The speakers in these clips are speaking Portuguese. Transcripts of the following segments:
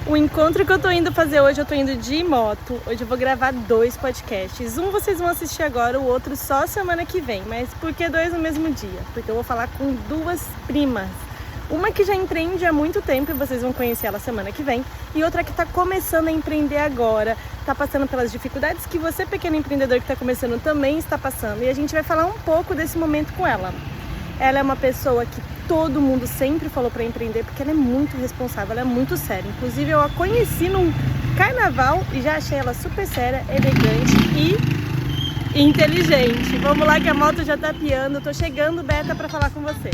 O encontro que eu tô indo fazer hoje, eu tô indo de moto. Hoje eu vou gravar 2 podcasts. Um vocês vão assistir agora, o outro só semana que vem. Mas por que 2 no mesmo dia? Porque eu vou falar com 2 primas. Uma que já empreende há muito tempo e vocês vão conhecer ela semana que vem. E outra que tá começando a empreender agora. Tá passando pelas dificuldades que você, pequeno empreendedor que tá começando, também está passando. E a gente vai falar um pouco desse momento com ela. Ela é uma pessoa que todo mundo sempre falou para empreender, porque ela é muito responsável, ela é muito séria. Inclusive eu a conheci num carnaval e já achei ela super séria, elegante e inteligente. Vamos lá que a moto já tá piando. Tô chegando, Beta, para falar com você.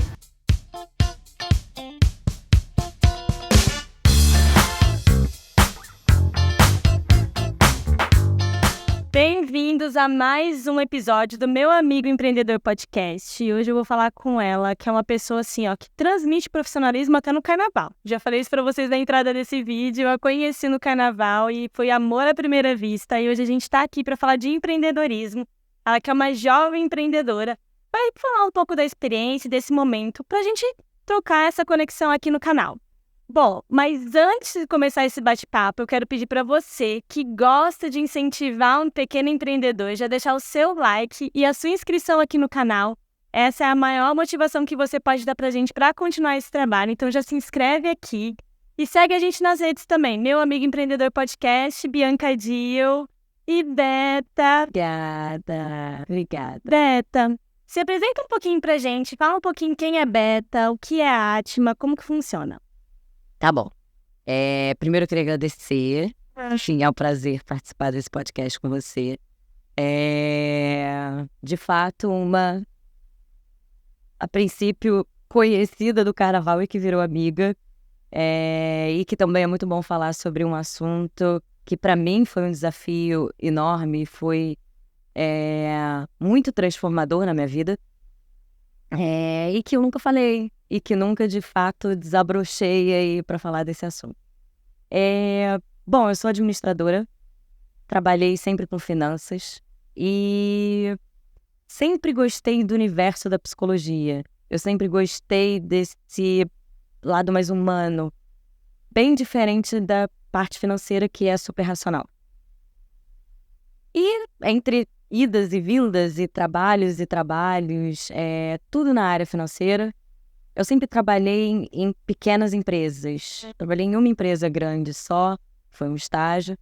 Bem-vindos a mais um episódio do Meu Amigo Empreendedor Podcast. E hoje eu vou falar com ela, que é uma pessoa assim, ó, que transmite profissionalismo até no carnaval. Já falei isso pra vocês na entrada desse vídeo, eu a conheci no carnaval e foi amor à primeira vista. E hoje a gente tá aqui pra falar de empreendedorismo. Ela que é uma jovem empreendedora, vai falar um pouco da experiência, desse momento, pra gente trocar essa conexão aqui no canal. Bom, mas antes de começar esse bate-papo, eu quero pedir para você que gosta de incentivar um pequeno empreendedor, já deixar o seu like e a sua inscrição aqui no canal. Essa é a maior motivação que você pode dar pra gente para continuar esse trabalho. Então já se inscreve aqui e segue a gente nas redes também. Meu Amigo Empreendedor Podcast, Bianca Dio e Beta. Obrigada. Beta, se apresenta um pouquinho pra gente, fala um pouquinho quem é Beta, o que é a Atma, como que funciona. Tá bom. Primeiro eu queria agradecer. Enfim, é um prazer participar desse podcast com você. De fato, a princípio, conhecida do carnaval e que virou amiga. E que também é muito bom falar sobre um assunto que para mim foi um desafio enorme, foi muito transformador na minha vida. E que eu nunca falei, e que nunca, de fato, desabrochei aí para falar desse assunto. Bom, eu sou administradora, trabalhei sempre com finanças e sempre gostei do universo da psicologia. Eu sempre gostei desse lado mais humano, bem diferente da parte financeira, que é super racional. E entre idas e vindas e trabalhos, tudo na área financeira, eu sempre trabalhei em pequenas empresas. Trabalhei em uma empresa grande só, foi um estágio,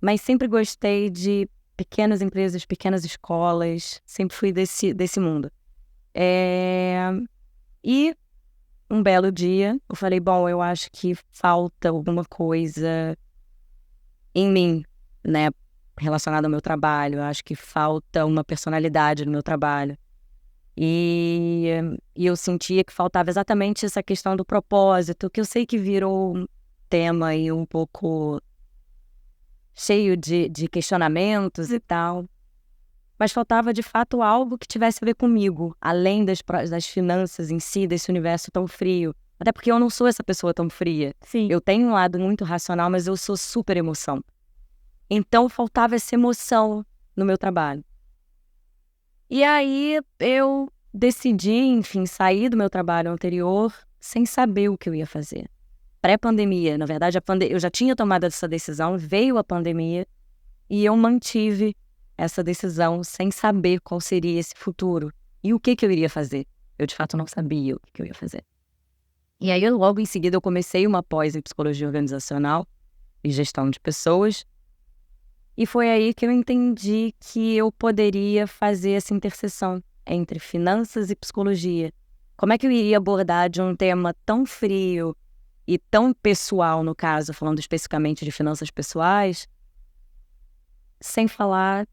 mas sempre gostei de pequenas empresas, pequenas escolas, sempre fui desse mundo. E um belo dia, eu falei, bom, eu acho que falta alguma coisa em mim, né, relacionada ao meu trabalho. Eu acho que falta uma personalidade no meu trabalho. E eu sentia que faltava exatamente essa questão do propósito, que eu sei que virou um tema aí um pouco cheio de questionamentos e tal. Mas faltava, de fato, algo que tivesse a ver comigo, além das finanças em si, desse universo tão frio. Até porque eu não sou essa pessoa tão fria. Sim. Eu tenho um lado muito racional, mas eu sou super emoção. Então, faltava essa emoção no meu trabalho. E aí, eu decidi, enfim, sair do meu trabalho anterior sem saber o que eu ia fazer. Pré-pandemia, na verdade, eu já tinha tomado essa decisão, veio a pandemia e eu mantive essa decisão sem saber qual seria esse futuro e o que eu iria fazer. Eu, de fato, não sabia o que eu ia fazer. E aí, logo em seguida, eu comecei uma pós em psicologia organizacional e gestão de pessoas. E foi aí que eu entendi que eu poderia fazer essa interseção entre finanças e psicologia. Como é que eu iria abordar de um tema tão frio e tão pessoal, no caso, falando especificamente de finanças pessoais, sem falar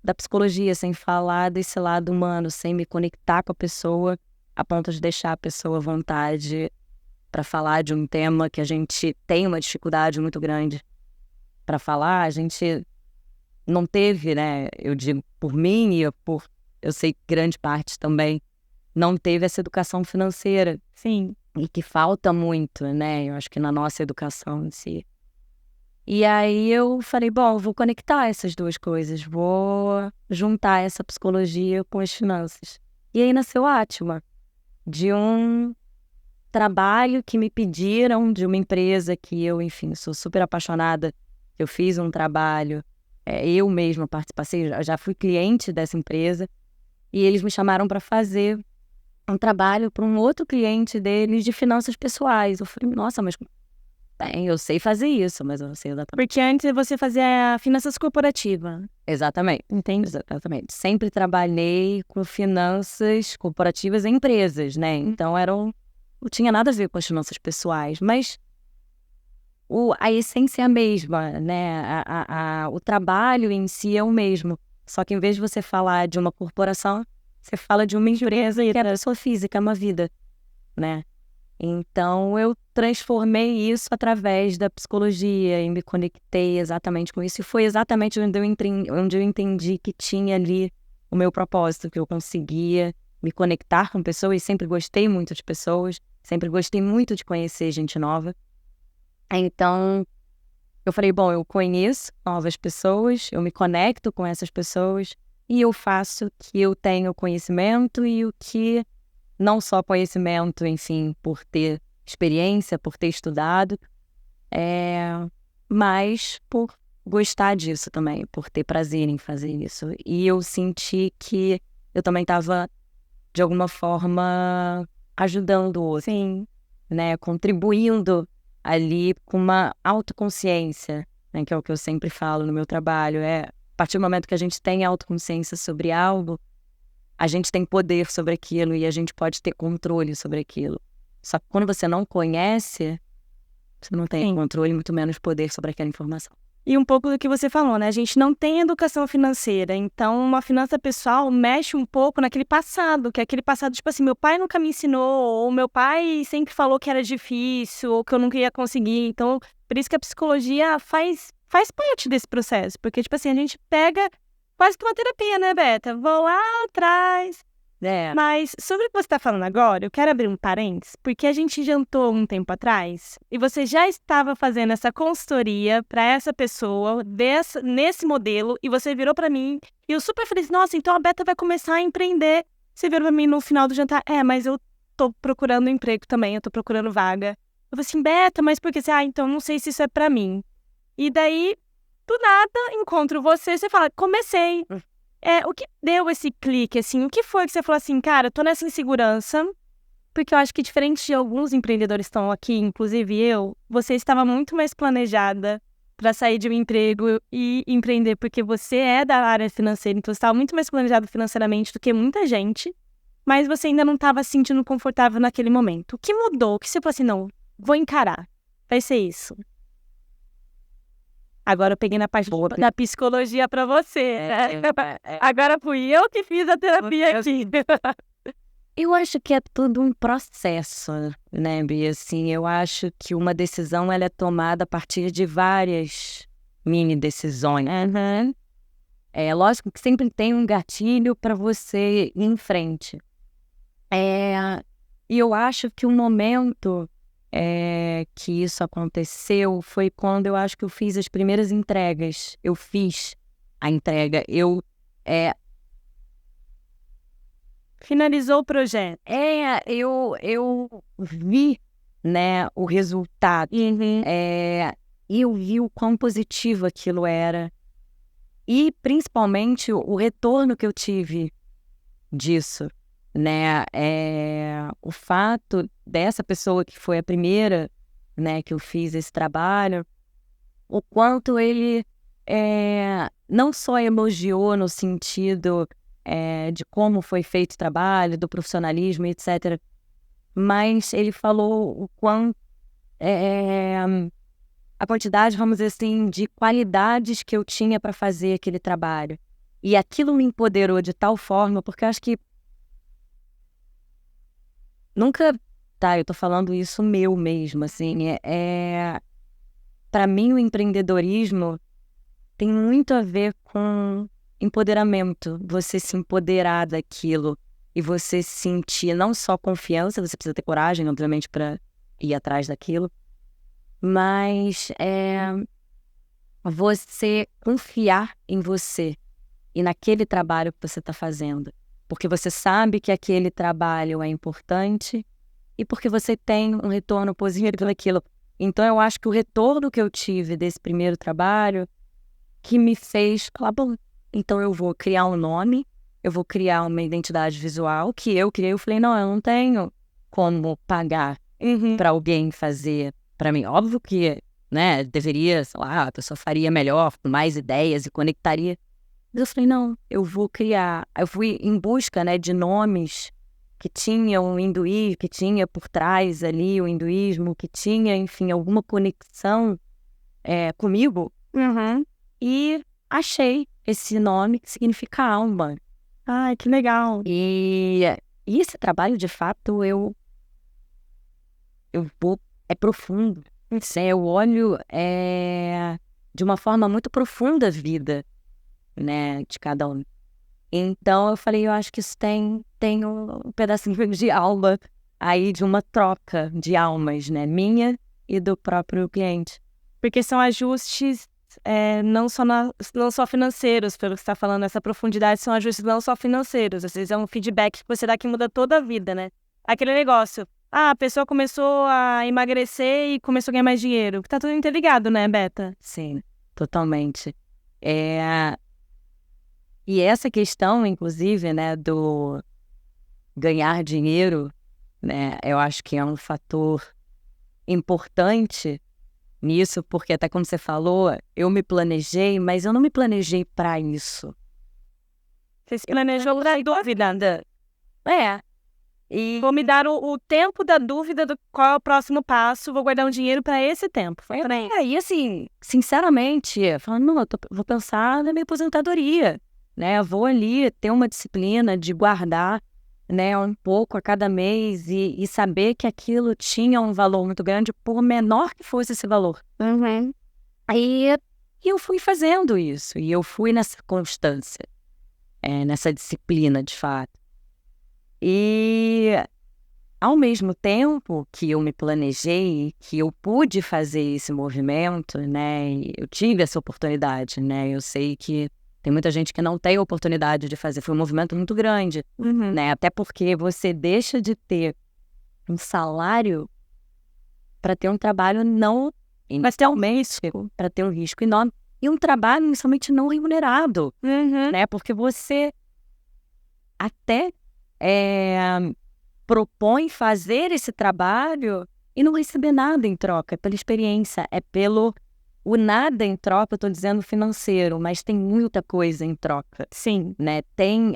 da psicologia, sem falar desse lado humano, sem me conectar com a pessoa, a ponto de deixar a pessoa à vontade para falar de um tema que a gente tem uma dificuldade muito grande para falar. A gente não teve, né, eu digo por mim e eu sei que grande parte também não teve essa educação financeira. Sim. E que falta muito, né, eu acho que na nossa educação em si. E aí eu falei, bom, vou conectar essas duas coisas, vou juntar essa psicologia com as finanças. E aí nasceu a Atma, de um trabalho que me pediram de uma empresa que eu, enfim, sou super apaixonada. Eu fiz um trabalho, eu mesma participei, já fui cliente dessa empresa, e eles me chamaram para fazer um trabalho para um outro cliente deles de finanças pessoais. Eu falei, nossa, mas bem, eu sei fazer isso, mas eu não sei exatamente. Porque antes você fazia finanças corporativas. Exatamente. Entendi. Exatamente. Sempre trabalhei com finanças corporativas em empresas, né? Então não tinha nada a ver com as finanças pessoais, mas a essência é a mesma, né? O trabalho em si é o mesmo. Só que em vez de você falar de uma corporação, você fala de uma empresa que é pessoa física, é uma vida, né? Então, eu transformei isso através da psicologia e me conectei exatamente com isso. E foi exatamente onde eu entendi que tinha ali o meu propósito, que eu conseguia me conectar com pessoas. Sempre gostei muito de pessoas, sempre gostei muito de conhecer gente nova. Então, eu falei, bom, eu conheço novas pessoas, eu me conecto com essas pessoas e eu faço o que eu tenho conhecimento e o que... Não só conhecimento, enfim, por ter experiência, por ter estudado, mas por gostar disso também, por ter prazer em fazer isso. E eu senti que eu também estava, de alguma forma, ajudando o outro, Sim. né? Contribuindo ali com uma autoconsciência, né? Que é o que eu sempre falo no meu trabalho. A partir do momento que a gente tem autoconsciência sobre algo, a gente tem poder sobre aquilo e a gente pode ter controle sobre aquilo. Só que quando você não conhece, você não tem controle, muito menos poder sobre aquela informação. E um pouco do que você falou, né? A gente não tem educação financeira, então uma finança pessoal mexe um pouco naquele passado, que é aquele passado, tipo assim, meu pai nunca me ensinou, ou meu pai sempre falou que era difícil, ou que eu nunca ia conseguir. Então, por isso que a psicologia faz parte desse processo, porque, tipo assim, a gente pega quase que uma terapia, né, Beta? Vou lá atrás. Mas sobre o que você está falando agora, eu quero abrir um parênteses, porque a gente jantou um tempo atrás e você já estava fazendo essa consultoria para essa pessoa, nesse modelo, e você virou para mim e eu super feliz, nossa, então a Beta vai começar a empreender. Você virou para mim no final do jantar, mas eu tô procurando emprego também, eu tô procurando vaga. Eu falei assim, Beta, mas por que você? Então não sei se isso é para mim. E daí, do nada, encontro você fala, comecei. O que deu esse clique, assim? O que foi que você falou assim, cara, eu tô nessa insegurança, porque eu acho que diferente de alguns empreendedores que estão aqui, inclusive você estava muito mais planejada para sair de um emprego e empreender, porque você é da área financeira, então você estava muito mais planejado financeiramente do que muita gente, mas você ainda não estava se sentindo confortável naquele momento. O que mudou? O que você falou assim, não, vou encarar, vai ser isso? Agora eu peguei na parte da psicologia pra você, né? Agora fui eu que fiz a terapia aqui. Eu acho que é tudo um processo, né, Bia? Assim, eu acho que uma decisão ela é tomada a partir de várias mini decisões. É lógico que sempre tem um gatilho para você ir em frente. E eu acho que o momento que isso aconteceu foi quando eu acho que eu fiz as primeiras entregas. Eu fiz a entrega. Finalizou o projeto. Eu vi, né, o resultado. E eu vi o quão positivo aquilo era. E, principalmente, o retorno que eu tive disso, né? O fato dessa pessoa que foi a primeira, né, que eu fiz esse trabalho, o quanto ele não só elogiou no sentido de como foi feito o trabalho, do profissionalismo, etc., mas ele falou o quanto a quantidade, vamos dizer assim, de qualidades que eu tinha para fazer aquele trabalho. E aquilo me empoderou de tal forma, porque eu acho que nunca... Tá, eu tô falando isso meu mesmo, assim, para mim o empreendedorismo tem muito a ver com empoderamento, você se empoderar daquilo e você sentir não só confiança, você precisa ter coragem, obviamente, para ir atrás daquilo, mas você confiar em você e naquele trabalho que você está fazendo, porque você sabe que aquele trabalho é importante e porque você tem um retorno positivo daquilo. Então, eu acho que o retorno que eu tive desse primeiro trabalho que me fez falar, bom, então eu vou criar um nome, eu vou criar uma identidade visual que eu criei. Eu falei, não, eu não tenho como pagar para alguém fazer para mim. Óbvio que, né, deveria, sei lá, a pessoa faria melhor, com mais ideias e conectaria. Mas eu falei, não, eu vou criar. Eu fui em busca, né, de nomes que tinham o hinduísmo, que tinha por trás ali o hinduísmo, que tinha, enfim, alguma conexão comigo. E achei esse nome que significa alma. Ai, que legal. E esse trabalho, de fato, é profundo. Eu olho de uma forma muito profunda a vida, né, de cada um. Então eu falei, eu acho que isso tem um pedacinho de alma aí, de uma troca de almas, né, minha e do próprio cliente. Porque são ajustes não só financeiros, pelo que você está falando, essa profundidade são ajustes não só financeiros, às vezes é um feedback que você dá que muda toda a vida, né? Aquele negócio, a pessoa começou a emagrecer e começou a ganhar mais dinheiro, que tá tudo interligado, né, Beta? Sim, totalmente. E essa questão, inclusive, né, do ganhar dinheiro, né, eu acho que é um fator importante nisso, porque até como você falou, eu me planejei, mas eu não me planejei para isso. Você se planejou para dúvida. E vou me dar o tempo da dúvida do qual é o próximo passo, vou guardar um dinheiro para esse tempo. Foi bem. E assim, sinceramente, falando, não, vou pensar na minha aposentadoria, né? Eu vou ali ter uma disciplina de guardar, né, um pouco a cada mês e saber que aquilo tinha um valor muito grande, por menor que fosse esse valor. E eu fui fazendo isso, e eu fui nessa constância, nessa disciplina, de fato. E ao mesmo tempo que eu me planejei, que eu pude fazer esse movimento, né, eu tive essa oportunidade, né, eu sei que tem muita gente que não tem a oportunidade de fazer, foi um movimento muito grande, né, até porque você deixa de ter um salário para ter um trabalho não, inicialmente, para ter um risco enorme, e um trabalho inicialmente não remunerado, né, porque você até propõe fazer esse trabalho e não receber nada em troca, é pela experiência, é pelo o nada em troca, eu estou dizendo financeiro, mas tem muita coisa em troca. Sim. Né? Tem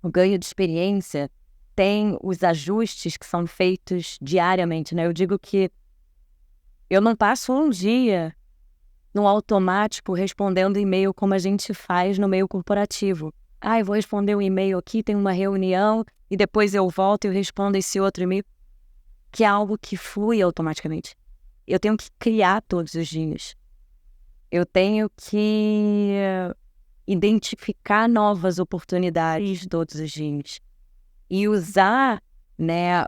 o ganho de experiência, tem os ajustes que são feitos diariamente, né? Eu digo que eu não passo um dia no automático respondendo e-mail como a gente faz no meio corporativo. Eu vou responder um e-mail aqui, tem uma reunião, e depois eu volto e eu respondo esse outro e-mail, que é algo que flui automaticamente. Eu tenho que criar todos os dias. Eu tenho que identificar novas oportunidades todos os dias. E usar, né,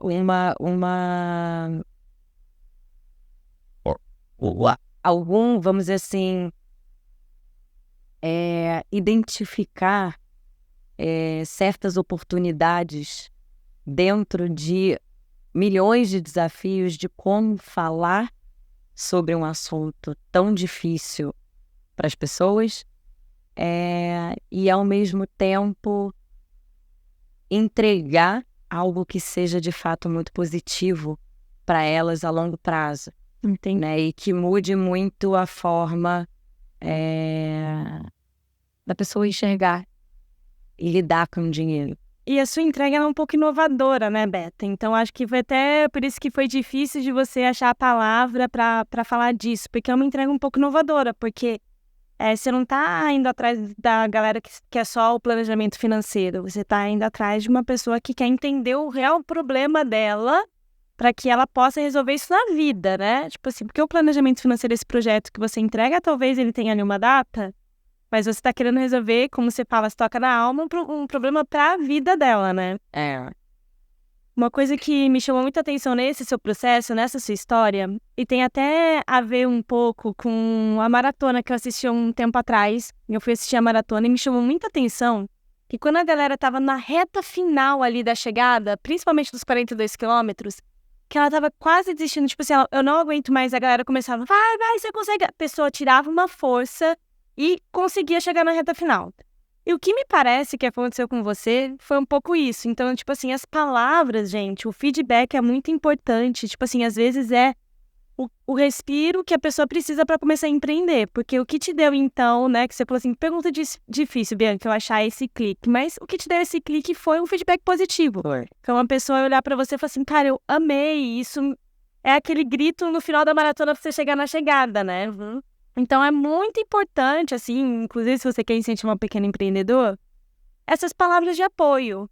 vamos dizer assim, identificar certas oportunidades dentro de milhões de desafios de como falar sobre um assunto tão difícil para as pessoas e, ao mesmo tempo, entregar algo que seja, de fato, muito positivo para elas a longo prazo. Né? E que mude muito a forma da pessoa enxergar e lidar com o dinheiro. E a sua entrega é um pouco inovadora, né, Beta? Então, acho que foi até por isso que foi difícil de você achar a palavra para falar disso, porque é uma entrega um pouco inovadora, porque você não está indo atrás da galera que é só o planejamento financeiro, você está indo atrás de uma pessoa que quer entender o real problema dela para que ela possa resolver isso na vida, né? Tipo assim, porque o planejamento financeiro, esse projeto que você entrega, talvez ele tenha ali uma data, mas você está querendo resolver, como você fala, se toca na alma, um problema para a vida dela, né? Uma coisa que me chamou muita atenção nesse seu processo, nessa sua história, e tem até a ver um pouco com a maratona que eu assisti um tempo atrás. Eu fui assistir a maratona e me chamou muita atenção que quando a galera tava na reta final ali da chegada, principalmente dos 42 quilômetros, que ela tava quase desistindo, tipo assim, eu não aguento mais, a galera começava, vai, você consegue. A pessoa tirava uma força e conseguia chegar na reta final. E o que me parece que aconteceu com você foi um pouco isso. Então, tipo assim, as palavras, gente, o feedback é muito importante. Tipo assim, às vezes é o respiro que a pessoa precisa para começar a empreender. Porque o que te deu, então, né, que você falou assim, pergunta difícil, Bianca, eu achar esse clique. Mas o que te deu esse clique foi um feedback positivo. Foi uma pessoa olhar para você e falar assim, cara, eu amei. Isso é aquele grito no final da maratona para você chegar na chegada, né? Então, é muito importante, assim, inclusive se você quer incentivar um pequeno empreendedor, essas palavras de apoio.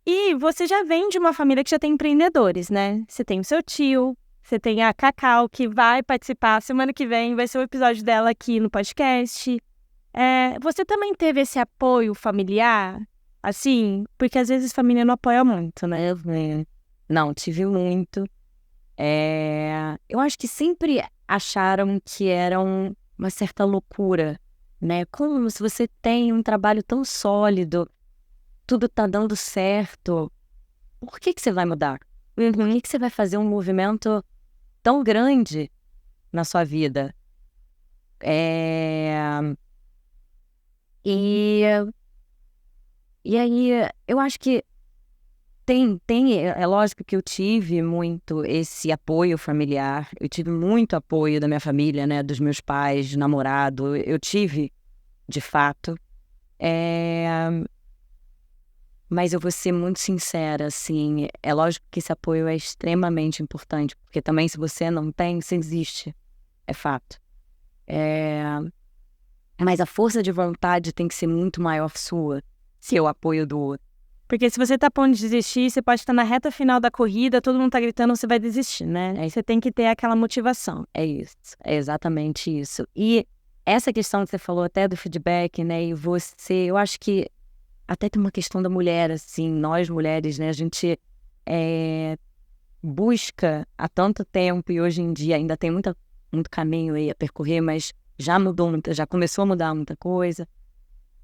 E você já vem de uma família que já tem empreendedores, né? Você tem o seu tio, você tem a Cacau, que vai participar semana que vem, vai ser o episódio dela aqui no podcast. Você também teve esse apoio familiar, assim? Porque às vezes a família não apoia muito, né? Não, tive muito. Eu acho que sempre acharam que era uma certa loucura, né? Como se você tem um trabalho tão sólido, tudo tá dando certo, por que você vai mudar? Por que você vai fazer um movimento tão grande na sua vida? E aí, eu acho que é lógico que eu tive muito esse apoio familiar, eu tive muito apoio da minha família, né, dos meus pais, de namorado, eu tive, de fato, mas eu vou ser muito sincera, assim, é lógico que esse apoio é extremamente importante, porque também se você não tem, você existe, é fato. Mas a força de vontade tem que ser muito maior sua, se o apoio do outro. Porque se você tá a ponto de desistir, você pode estar na reta final da corrida, todo mundo tá gritando, você vai desistir, né? Aí você tem que ter aquela motivação. É isso, é exatamente isso. E essa questão que você falou até do feedback, né? E eu acho que até tem uma questão da mulher, assim, nós mulheres, né? A gente busca há tanto tempo e hoje em dia ainda tem muito caminho aí a percorrer, mas já mudou já começou a mudar muita coisa.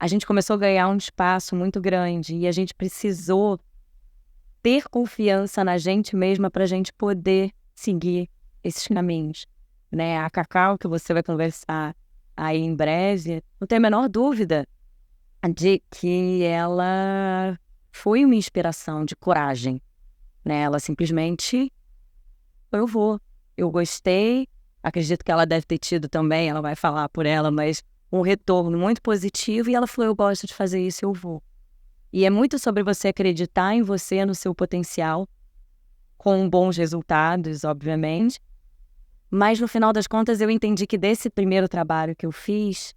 A gente começou a ganhar um espaço muito grande e a gente precisou ter confiança na gente mesma para a gente poder seguir esses caminhos, né? A Cacau, que você vai conversar aí em breve, não tenho a menor dúvida de que ela foi uma inspiração de coragem, né? Ela simplesmente, eu gostei, acredito que ela deve ter tido também, ela vai falar por ela, mas um retorno muito positivo, e ela falou, eu gosto de fazer isso, eu vou. E é muito sobre você acreditar em você, no seu potencial, com bons resultados, obviamente. Mas no final das contas eu entendi que desse primeiro trabalho que eu fiz,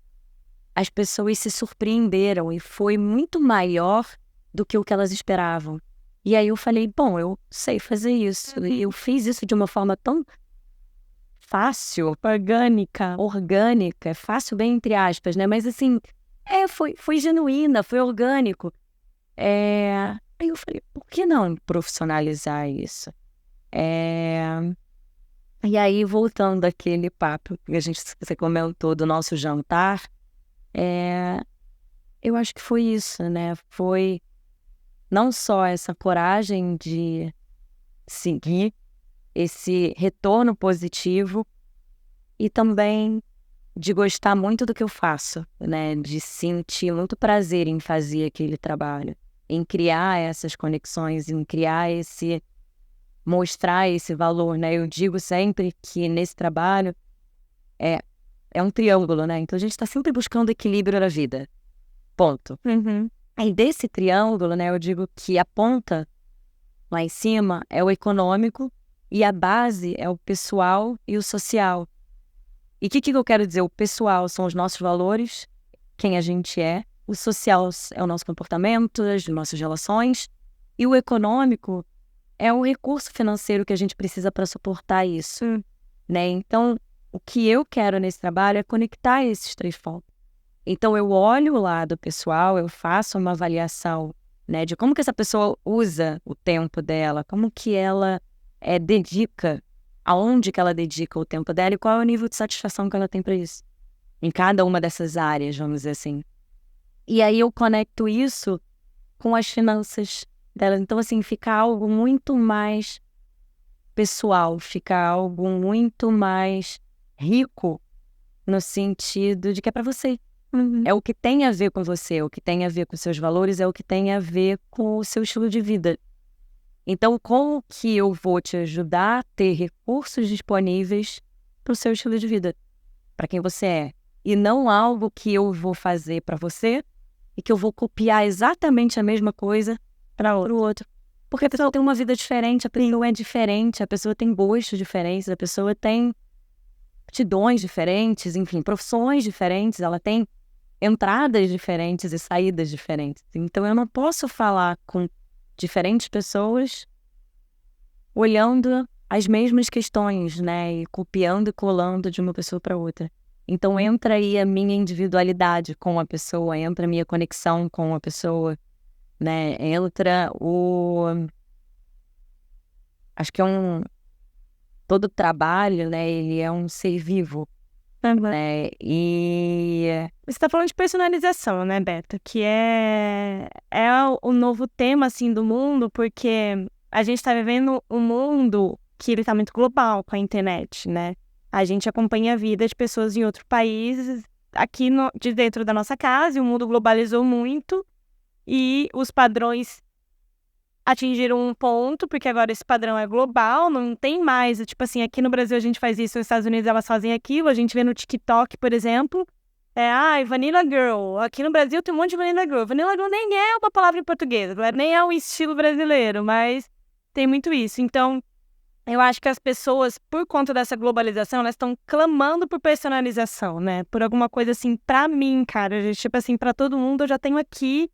as pessoas se surpreenderam e foi muito maior do que o que elas esperavam. E aí eu falei, bom, eu sei fazer isso. E eu fiz isso de uma forma tão fácil, orgânica, fácil bem entre aspas, né? Mas assim, foi genuína, foi orgânico. Aí eu falei, por que não profissionalizar isso? E aí, voltando àquele papo que você comentou do nosso jantar, eu acho que foi isso, né? Foi não só essa coragem de seguir esse retorno positivo e também de gostar muito do que eu faço, né? De sentir muito prazer em fazer aquele trabalho, em criar essas conexões, em mostrar esse valor, né? Eu digo sempre que nesse trabalho é um triângulo, né? Então a gente está sempre buscando equilíbrio na vida, ponto. Aí desse triângulo, né, eu digo que a ponta lá em cima é o econômico e a base é o pessoal e o social. E o que eu quero dizer? O pessoal são os nossos valores, quem a gente é. O social é o nosso comportamento, as nossas relações. E o econômico é o recurso financeiro que a gente precisa para suportar isso, né? Então, o que eu quero nesse trabalho é conectar esses três pontos. Então, eu olho o lado pessoal, eu faço uma avaliação, né, de como que essa pessoa usa o tempo dela, como que ela dedica, aonde que ela dedica o tempo dela e qual é o nível de satisfação que ela tem para isso. Em cada uma dessas áreas, vamos dizer assim. E aí eu conecto isso com as finanças dela. Então, assim, fica algo muito mais pessoal, fica algo muito mais rico no sentido de que é para você. É o que tem a ver com você, é o que tem a ver com seus valores, é o que tem a ver com o seu estilo de vida. Então, como que eu vou te ajudar a ter recursos disponíveis para o seu estilo de vida, para quem você é? E não algo que eu vou fazer para você e que eu vou copiar exatamente a mesma coisa para o outro. Porque a pessoa tem uma vida diferente, a pessoa é diferente, a pessoa tem gostos diferentes, a pessoa tem aptidões diferentes, enfim, profissões diferentes, ela tem entradas diferentes e saídas diferentes. Então, eu não posso falar com diferentes pessoas olhando as mesmas questões, né? E copiando e colando de uma pessoa para outra. Então, entra aí a minha individualidade com a pessoa, entra a minha conexão com a pessoa, né? Entra o... Acho que todo trabalho, né? Ele é um ser vivo. Né? E você está falando de personalização, né, Beta? Que é o novo tema, assim, do mundo, porque a gente está vivendo um mundo que ele está muito global com a internet, né? A gente acompanha a vida de pessoas em outros países aqui de dentro da nossa casa, e o mundo globalizou muito, e os padrões atingiram um ponto, porque agora esse padrão é global, não tem mais, tipo assim, aqui no Brasil a gente faz isso, nos Estados Unidos elas fazem aquilo, a gente vê no TikTok, por exemplo, Vanilla Girl, aqui no Brasil tem um monte de Vanilla Girl. Vanilla Girl nem é uma palavra em português, nem é um estilo brasileiro, mas tem muito isso. Então, eu acho que as pessoas, por conta dessa globalização, elas estão clamando por personalização, né, por alguma coisa assim, pra mim, cara, tipo assim, pra todo mundo eu já tenho aqui.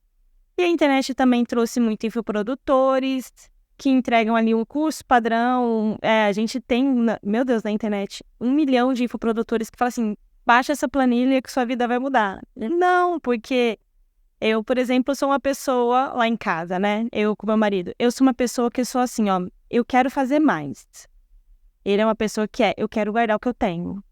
E a internet também trouxe muito infoprodutores que entregam ali um curso padrão. A gente tem, meu Deus, na internet, 1 milhão de infoprodutores que falam assim, baixa essa planilha que sua vida vai mudar. Não, porque eu, por exemplo, sou uma pessoa lá em casa, né? Eu com meu marido. Eu sou uma pessoa que sou assim, ó, eu quero fazer mais. Ele é uma pessoa que eu quero guardar o que eu tenho.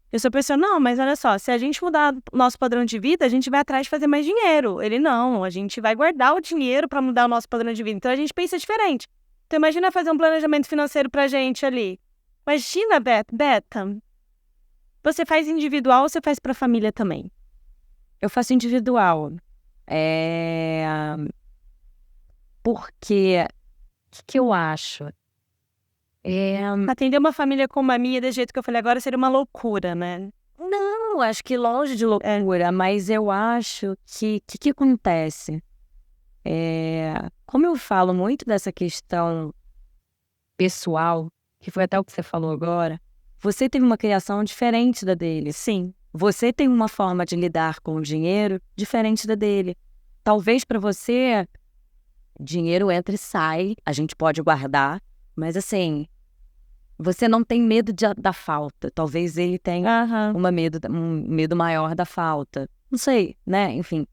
Eu sou pessoa, não, mas olha só, se a gente mudar o nosso padrão de vida, a gente vai atrás de fazer mais dinheiro. Ele não, a gente vai guardar o dinheiro para mudar o nosso padrão de vida. Então a gente pensa diferente. Então imagina fazer um planejamento financeiro pra gente ali. Imagina, Beta, você faz individual ou você faz pra família também? eu faço individual. Porque, o que eu acho? Atender uma família como a minha, do jeito que eu falei agora, seria uma loucura, né? Não, acho que longe de loucura, mas eu acho que o que acontece? Como eu falo muito dessa questão pessoal, que foi até o que você falou agora, você teve uma criação diferente da dele. Sim. Você tem uma forma de lidar com o dinheiro diferente da dele. Talvez para você, dinheiro entra e sai, a gente pode guardar, mas assim, você não tem medo da falta. Talvez ele tenha um medo maior da falta. Não sei, né? Enfim.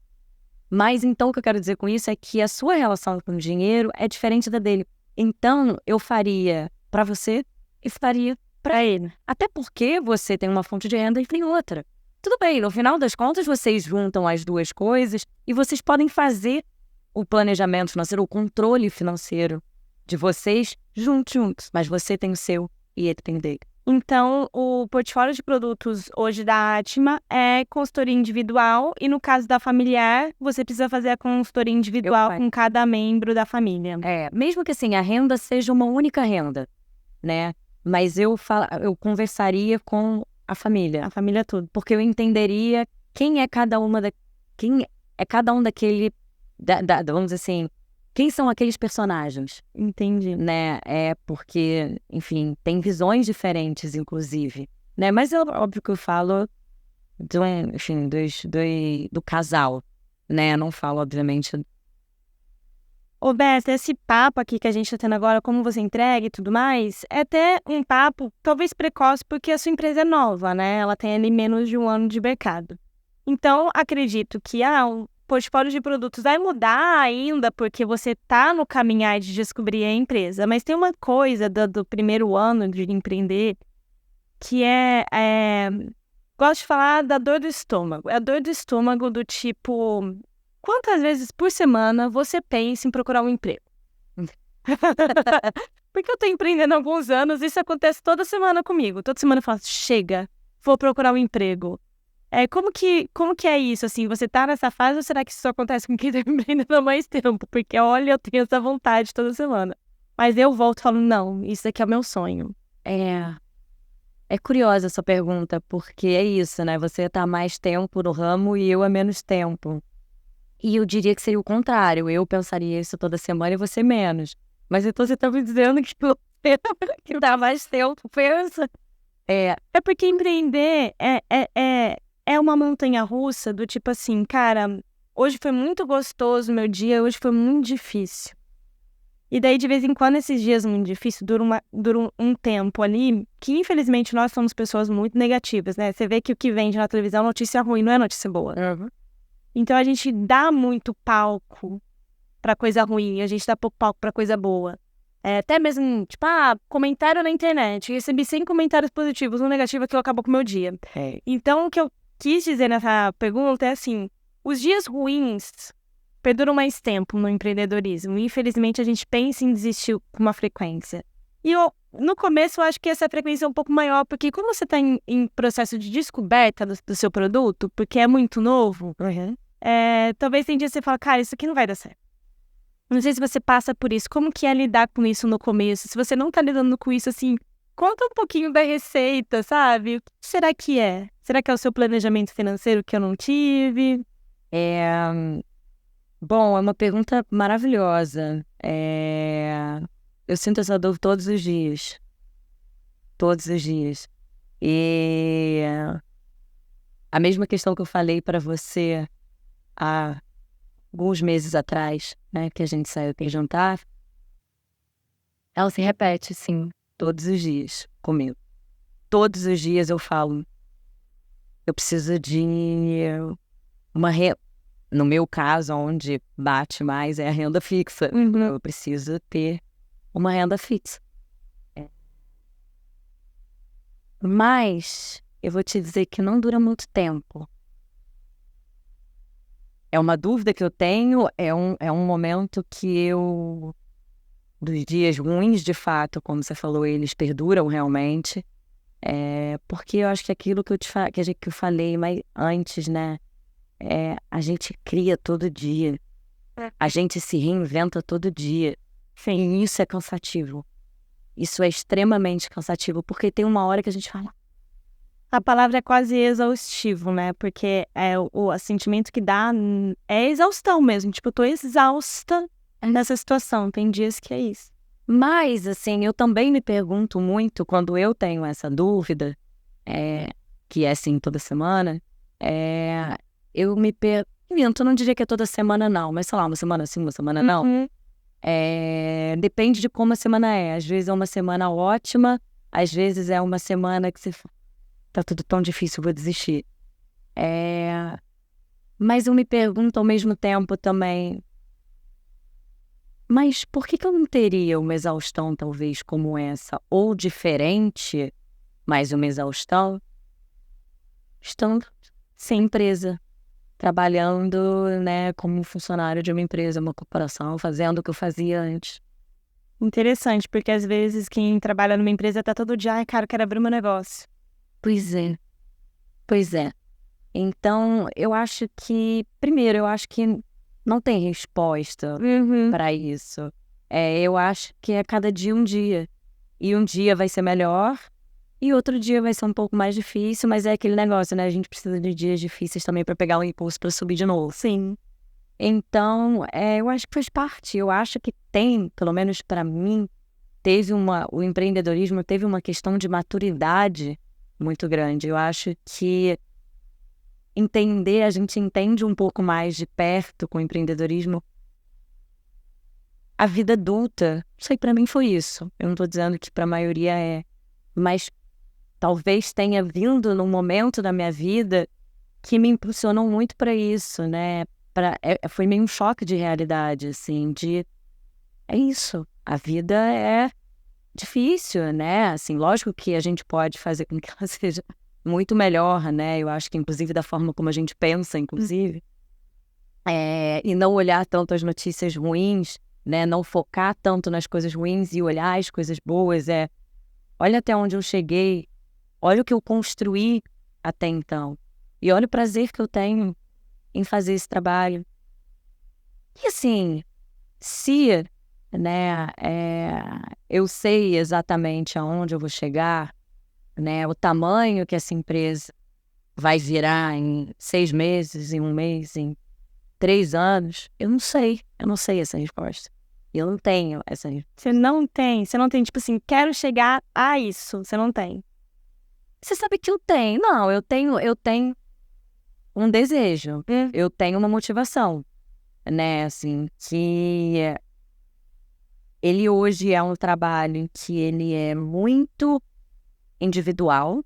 Mas então o que eu quero dizer com isso é que a sua relação com o dinheiro é diferente da dele. Então eu faria para você e faria para ele. Até porque você tem uma fonte de renda e tem outra. Tudo bem, no final das contas vocês juntam as duas coisas e vocês podem fazer o planejamento financeiro, o controle financeiro de vocês juntos. Mas você tem o seu e ele tem o dele. Então, o portfólio de produtos hoje da Atma é consultoria individual e no caso da familiar, você precisa fazer a consultoria individual com cada membro da família. Mesmo que assim, a renda seja uma única renda, né? Mas eu conversaria com a família toda, porque eu entenderia quem é cada um daquele, vamos dizer assim, quem são aqueles personagens. Entendi. Né? Porque, enfim, tem visões diferentes, inclusive, né? Mas é óbvio que eu falo do casal, né? Eu não falo, obviamente. Ô, Bessa, esse papo aqui que a gente tá tendo agora, como você entrega e tudo mais, é até um papo talvez precoce, porque a sua empresa é nova, né? Ela tem ali menos de 1 ano de mercado. Então, acredito que o portfólio de produtos vai mudar ainda, porque você tá no caminhar de descobrir a empresa. Mas tem uma coisa do primeiro ano de empreender, que gosto de falar da dor do estômago. É a dor do estômago do tipo, quantas vezes por semana você pensa em procurar um emprego? Porque eu tô empreendendo há alguns anos, isso acontece toda semana comigo. Toda semana eu falo, chega, vou procurar um emprego. Como que é isso, assim? Você tá nessa fase ou será que isso só acontece com quem tá empreendendo há mais tempo? Porque, olha, eu tenho essa vontade toda semana. Mas eu volto e falo, não, isso aqui é o meu sonho. É curiosa essa pergunta, porque é isso, né? Você tá mais tempo no ramo e eu há menos tempo. E eu diria que seria o contrário. Eu pensaria isso toda semana e você menos. Mas então você tá me dizendo que você que dá mais tempo, pensa. É porque empreender é uma montanha-russa do tipo assim, cara, hoje foi muito gostoso o meu dia, hoje foi muito difícil. E daí, de vez em quando, esses dias muito difíceis duram um tempo ali, que infelizmente nós somos pessoas muito negativas, né? Você vê que o que vende na televisão é notícia ruim, não é notícia boa. Uhum. Então a gente dá muito palco pra coisa ruim, a gente dá pouco palco pra coisa boa. Até mesmo, tipo, comentário na internet. Recebi 100 comentários positivos, um negativo, aquilo acabou com o meu dia. Então, o que eu quis dizer nessa pergunta é assim, os dias ruins perduram mais tempo no empreendedorismo. Infelizmente, a gente pensa em desistir com uma frequência. E no começo, eu acho que essa frequência é um pouco maior, porque como você está em processo de descoberta do seu produto, porque é muito novo, talvez tem dia que você fala, cara, isso aqui não vai dar certo. Não sei se você passa por isso. Como que é lidar com isso no começo? Se você não tá lidando com isso, assim, conta um pouquinho da receita, sabe? O que será que é? Será que é o seu planejamento financeiro que eu não tive? Bom, é uma pergunta maravilhosa. Eu sinto essa dor todos os dias. Todos os dias. E a mesma questão que eu falei para você há alguns meses atrás, né, que a gente saiu para jantar, ela se repete, sim, todos os dias comigo. Todos os dias eu falo, eu preciso de uma no meu caso, onde bate mais é a renda fixa. Eu preciso ter uma renda fixa. Mas eu vou te dizer que não dura muito tempo. É uma dúvida que eu tenho, é um momento que dos dias ruins, de fato, como você falou, eles perduram realmente. Porque eu acho que aquilo que eu falei mais antes, né? A gente cria todo dia. A gente se reinventa todo dia. E isso é cansativo. Isso é extremamente cansativo, porque tem uma hora que a gente fala... A palavra é quase exaustivo, né? Porque o sentimento que dá é exaustão mesmo. Tipo, eu tô exausta nessa situação. Tem dias que é isso. Mas, assim, eu também me pergunto muito, quando eu tenho essa dúvida, que é assim toda semana, eu me pergunto, eu não diria que é toda semana não, mas sei lá, uma semana sim, uma semana não. Depende de como a semana é. Às vezes é uma semana ótima, às vezes é uma semana que você fala, tá tudo tão difícil, vou desistir. Mas eu me pergunto ao mesmo tempo também, mas por que eu não teria uma exaustão talvez como essa? Ou diferente, mas uma exaustão, estando sem empresa, trabalhando, né, como funcionário de uma empresa, uma corporação, fazendo o que eu fazia antes. Interessante, porque às vezes quem trabalha numa empresa tá todo dia, cara, eu quero abrir meu negócio. Pois é. Então, primeiro, eu acho que não tem resposta para isso. Eu acho que é cada dia um dia. E um dia vai ser melhor, e outro dia vai ser um pouco mais difícil, mas é aquele negócio, né? A gente precisa de dias difíceis também para pegar o impulso para subir de novo. Sim. Então, eu acho que faz parte. Eu acho que tem, pelo menos para mim, o empreendedorismo teve uma questão de maturidade muito grande. Eu acho que a gente entende um pouco mais de perto com o empreendedorismo. A vida adulta, não sei, para mim foi isso. Eu não estou dizendo que para a maioria é, mas talvez tenha vindo num momento da minha vida que me impulsionou muito para isso, né? Foi meio um choque de realidade, assim, é isso. A vida é difícil, né? Assim, lógico que a gente pode fazer com que ela seja muito melhor, né? Eu acho que, inclusive, da forma como a gente pensa, inclusive. E não olhar tanto as notícias ruins, né? Não focar tanto nas coisas ruins e olhar as coisas boas. Olha até onde eu cheguei, olha o que eu construí até então. E olha o prazer que eu tenho em fazer esse trabalho. E assim, se, né, eu sei exatamente aonde eu vou chegar, né, o tamanho que essa empresa vai virar em 6 meses, em 1 mês, em 3 anos, eu não sei essa resposta. Eu não tenho essa resposta. Você não tem, tipo assim, quero chegar a isso, você não tem. Você sabe que eu tenho. Não, eu tenho um desejo, eu tenho uma motivação, né, assim, que ele hoje é um trabalho em que ele é muito individual,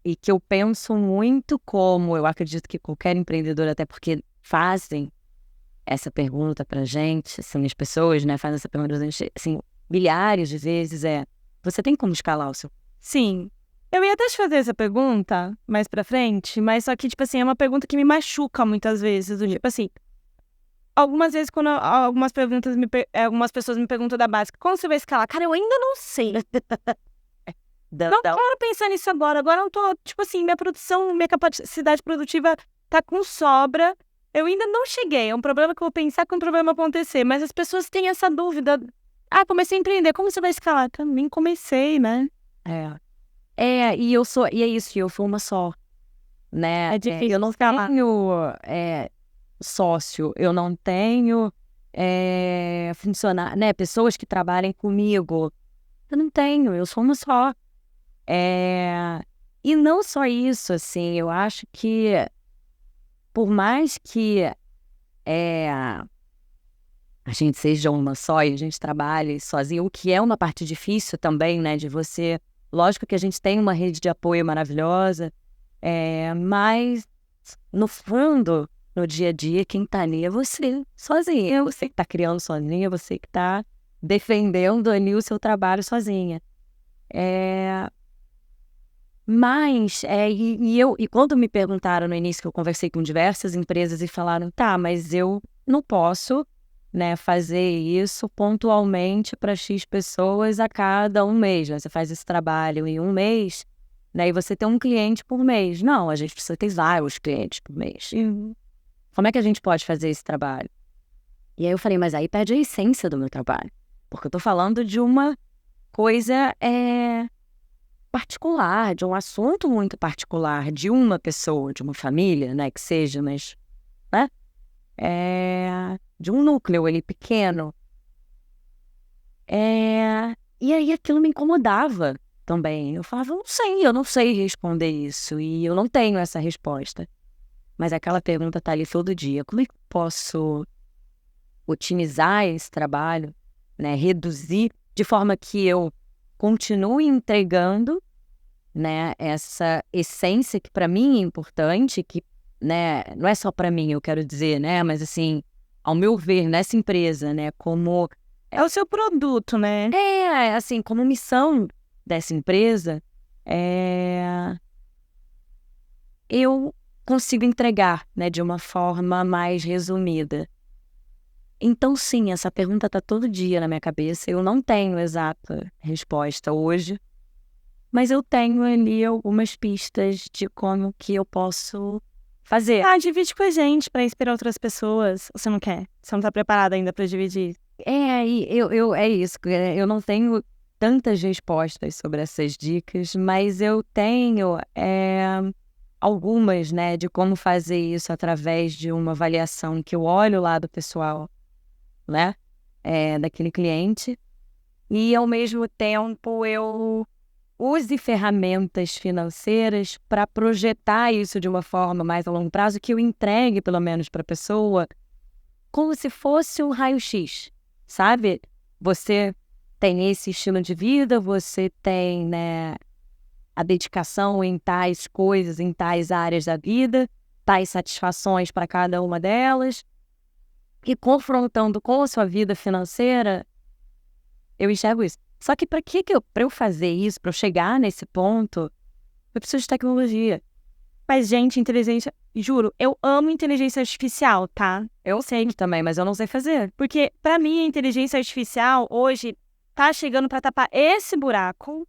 e que eu penso muito como, eu acredito que qualquer empreendedor, até porque fazem essa pergunta pra gente, assim, as pessoas, né, fazem essa pergunta pra gente, assim, milhares de vezes, você tem como escalar o seu... Sim. Eu ia até te fazer essa pergunta mais pra frente, mas só que, tipo assim, é uma pergunta que me machuca muitas vezes. Do tipo assim, algumas vezes quando algumas pessoas me perguntam da básica, como você vai escalar? Cara, eu ainda não sei. Não quero pensar nisso agora. Agora eu tô, tipo assim, minha produção, minha capacidade produtiva tá com sobra. Eu ainda não cheguei. É um problema que eu vou pensar quando o problema acontecer. Mas as pessoas têm essa dúvida. Ah, comecei a empreender. Como você vai escalar? Cara, nem comecei, né? E é isso, eu sou uma só, né? É difícil Eu não escalar. tenho sócio, eu não tenho funcionário, né? Pessoas que trabalhem comigo. Eu não tenho, eu sou uma só. E não só isso, assim, eu acho que por mais que a gente seja uma só e a gente trabalhe sozinho, o que é uma parte difícil também, né, de você... Lógico que a gente tem uma rede de apoio maravilhosa, mas no fundo, no dia a dia, quem tá ali é você, sozinha. Você que tá criando sozinha, você que tá defendendo ali o seu trabalho sozinha. Mas, e quando me perguntaram no início, que eu conversei com diversas empresas e falaram, tá, mas eu não posso, né, fazer isso pontualmente para X pessoas a cada 1 mês, né? Você faz esse trabalho em 1 mês, né, e você tem um cliente por mês. Não, a gente precisa ter vários clientes por mês. Como é que a gente pode fazer esse trabalho? E aí eu falei, mas aí perde a essência do meu trabalho, porque eu tô falando de uma coisa particular, de um assunto muito particular, de uma pessoa, de uma família, né, que seja, mas, né, de um núcleo ali pequeno. E aí aquilo me incomodava também. Eu falava, eu não sei responder isso, e eu não tenho essa resposta. Mas aquela pergunta tá ali todo dia, como é que eu posso otimizar esse trabalho, né, reduzir, de forma que eu continue entregando, né, essa essência que para mim é importante, que, né, não é só para mim, eu quero dizer, né, mas assim, ao meu ver, nessa empresa, né, como... É o seu produto, né? assim, como missão dessa empresa, eu consigo entregar, né, de uma forma mais resumida. Então, sim, essa pergunta está todo dia na minha cabeça. Eu não tenho exata resposta hoje, mas eu tenho ali algumas pistas de como que eu posso fazer. Divide com a gente pra inspirar outras pessoas. Você não quer? Você não tá preparada ainda pra dividir? É isso. Eu não tenho tantas respostas sobre essas dicas, mas eu tenho algumas, né, de como fazer isso através de uma avaliação que eu olho o lado pessoal, né, daquele cliente, e ao mesmo tempo eu use ferramentas financeiras para projetar isso de uma forma mais a longo prazo, que eu entregue pelo menos para a pessoa como se fosse um raio-x, sabe? Você tem esse estilo de vida, você tem, né, a dedicação em tais coisas, em tais áreas da vida, tais satisfações para cada uma delas, e confrontando com a sua vida financeira, eu enxergo isso. Só que para eu fazer isso, para eu chegar nesse ponto, Eu preciso de tecnologia. Mas, gente, inteligência... Juro, eu amo inteligência artificial, tá? Eu sei também, mas eu não sei fazer. Porque, pra mim, a inteligência artificial, hoje, tá chegando pra tapar esse buraco.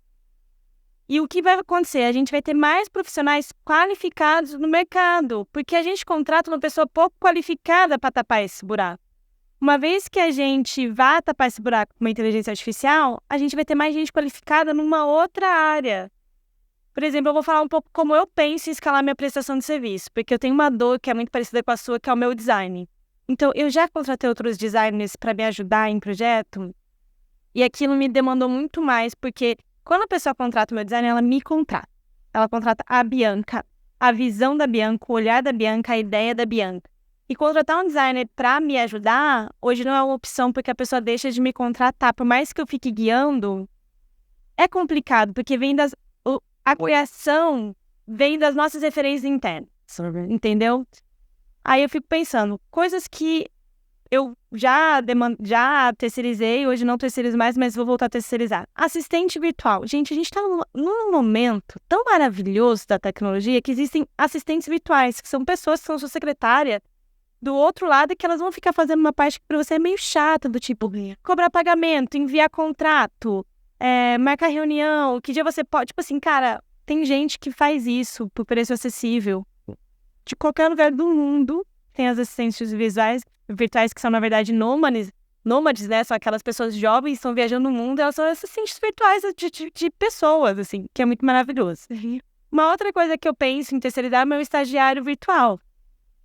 E o que vai acontecer? A gente vai ter mais profissionais qualificados no mercado. Porque a gente contrata uma pessoa pouco qualificada pra tapar esse buraco. Uma vez que a gente vá tapar esse buraco com uma inteligência artificial, a gente vai ter mais gente qualificada numa outra área. Por exemplo, eu vou falar um pouco como eu penso em escalar minha prestação de serviço, porque eu tenho uma dor que é muito parecida com a sua, que é o meu design. Então, eu já contratei outros designers para me ajudar em projeto, e aquilo me demandou muito mais, porque quando a pessoa contrata o meu design, ela me contrata. Ela contrata a Bianca, a visão da Bianca, o olhar da Bianca, a ideia da Bianca. E contratar um designer para me ajudar, hoje não é uma opção, porque a pessoa deixa de me contratar. Por mais que eu fique guiando, é complicado, porque a criação vem das nossas referências internas, entendeu? Aí eu fico pensando, coisas que eu já terceirizei, hoje não terceirizo mais, mas vou voltar a terceirizar. Assistente virtual. Gente, a gente está num momento tão maravilhoso da tecnologia que existem assistentes virtuais, que são pessoas que são sua secretária do outro lado, que elas vão ficar fazendo uma parte que para você é meio chata, do tipo, cobrar pagamento, enviar contrato, marcar reunião, que dia você pode... Tipo assim, cara, tem gente que faz isso por preço acessível. De qualquer lugar do mundo, tem as assistentes virtuais que são, na verdade, nômades, né? São aquelas pessoas jovens que estão viajando no mundo, elas são assistentes virtuais de pessoas, assim, que é muito maravilhoso. Uma outra coisa que eu penso em terceirizar é meu estagiário virtual,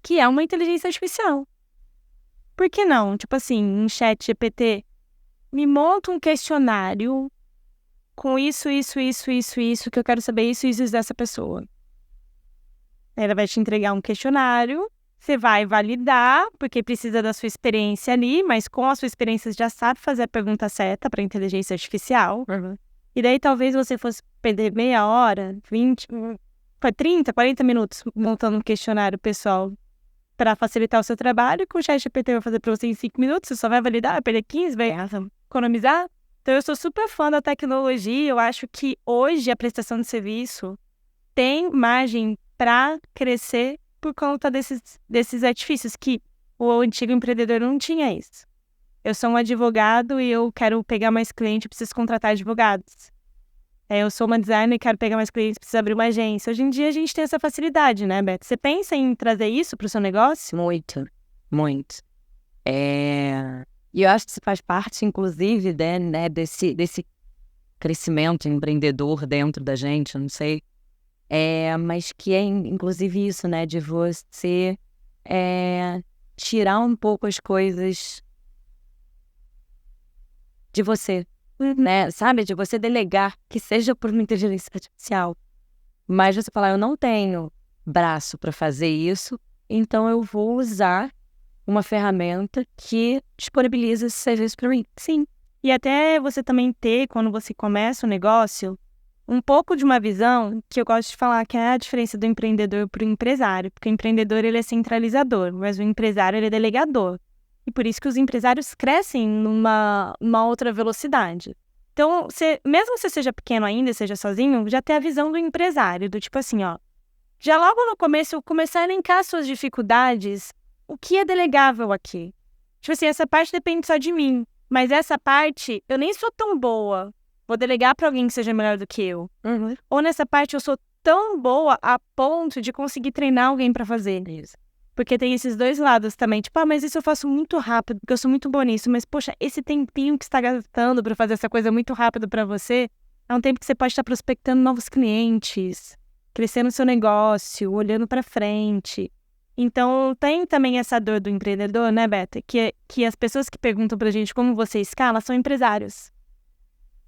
que é uma inteligência artificial. Por que não? Tipo assim, um chat GPT, me monta um questionário com isso, que eu quero saber isso dessa pessoa. Ela vai te entregar um questionário, você vai validar, porque precisa da sua experiência ali, mas com a sua experiência você já sabe fazer a pergunta certa para a inteligência artificial. E daí talvez você fosse perder meia hora, 20, 30, 40 minutos montando um questionário pessoal para facilitar o seu trabalho, que o ChatGPT vai fazer para você em 5 minutos, você só vai validar, vai perder 15, vai economizar. Então, eu sou super fã da tecnologia, eu acho que hoje a prestação de serviço tem margem para crescer por conta desses artifícios, que o antigo empreendedor não tinha isso. Eu sou um advogado e eu quero pegar mais cliente, eu preciso contratar advogados. Eu sou uma designer e quero pegar mais clientes, preciso abrir uma agência. Hoje em dia a gente tem essa facilidade, né, Beto? Você pensa em trazer isso para o seu negócio? Muito, muito. E eu acho que isso faz parte, inclusive, né, desse crescimento empreendedor dentro da gente, eu não sei. Mas que é, inclusive, isso, né, de você tirar um pouco as coisas de você, né, sabe? De você delegar, que seja por uma inteligência artificial. Mas você falar, eu não tenho braço para fazer isso, então eu vou usar uma ferramenta que disponibiliza esse serviço para mim. Sim. E até você também ter, quando você começa o negócio, um pouco de uma visão que eu gosto de falar, que é a diferença do empreendedor para o empresário. Porque o empreendedor, ele é centralizador, mas o empresário, ele é delegador. E por isso que os empresários crescem numa outra velocidade. Então, mesmo que você seja pequeno ainda, seja sozinho, já tem a visão do empresário, do tipo assim, ó. Já logo no começo, eu começar a elencar suas dificuldades, o que é delegável aqui? Tipo assim, essa parte depende só de mim, mas essa parte eu nem sou tão boa. Vou delegar para alguém que seja melhor do que eu. Ou nessa parte eu sou tão boa a ponto de conseguir treinar alguém para fazer isso. Porque tem esses dois lados também. Tipo, mas isso eu faço muito rápido, porque eu sou muito boa nisso. Mas, poxa, esse tempinho que você está gastando para fazer essa coisa muito rápido para você, é um tempo que você pode estar prospectando novos clientes, crescendo o seu negócio, olhando para frente. Então, tem também essa dor do empreendedor, né, Beta? Que as pessoas que perguntam pra gente como você escala são empresários.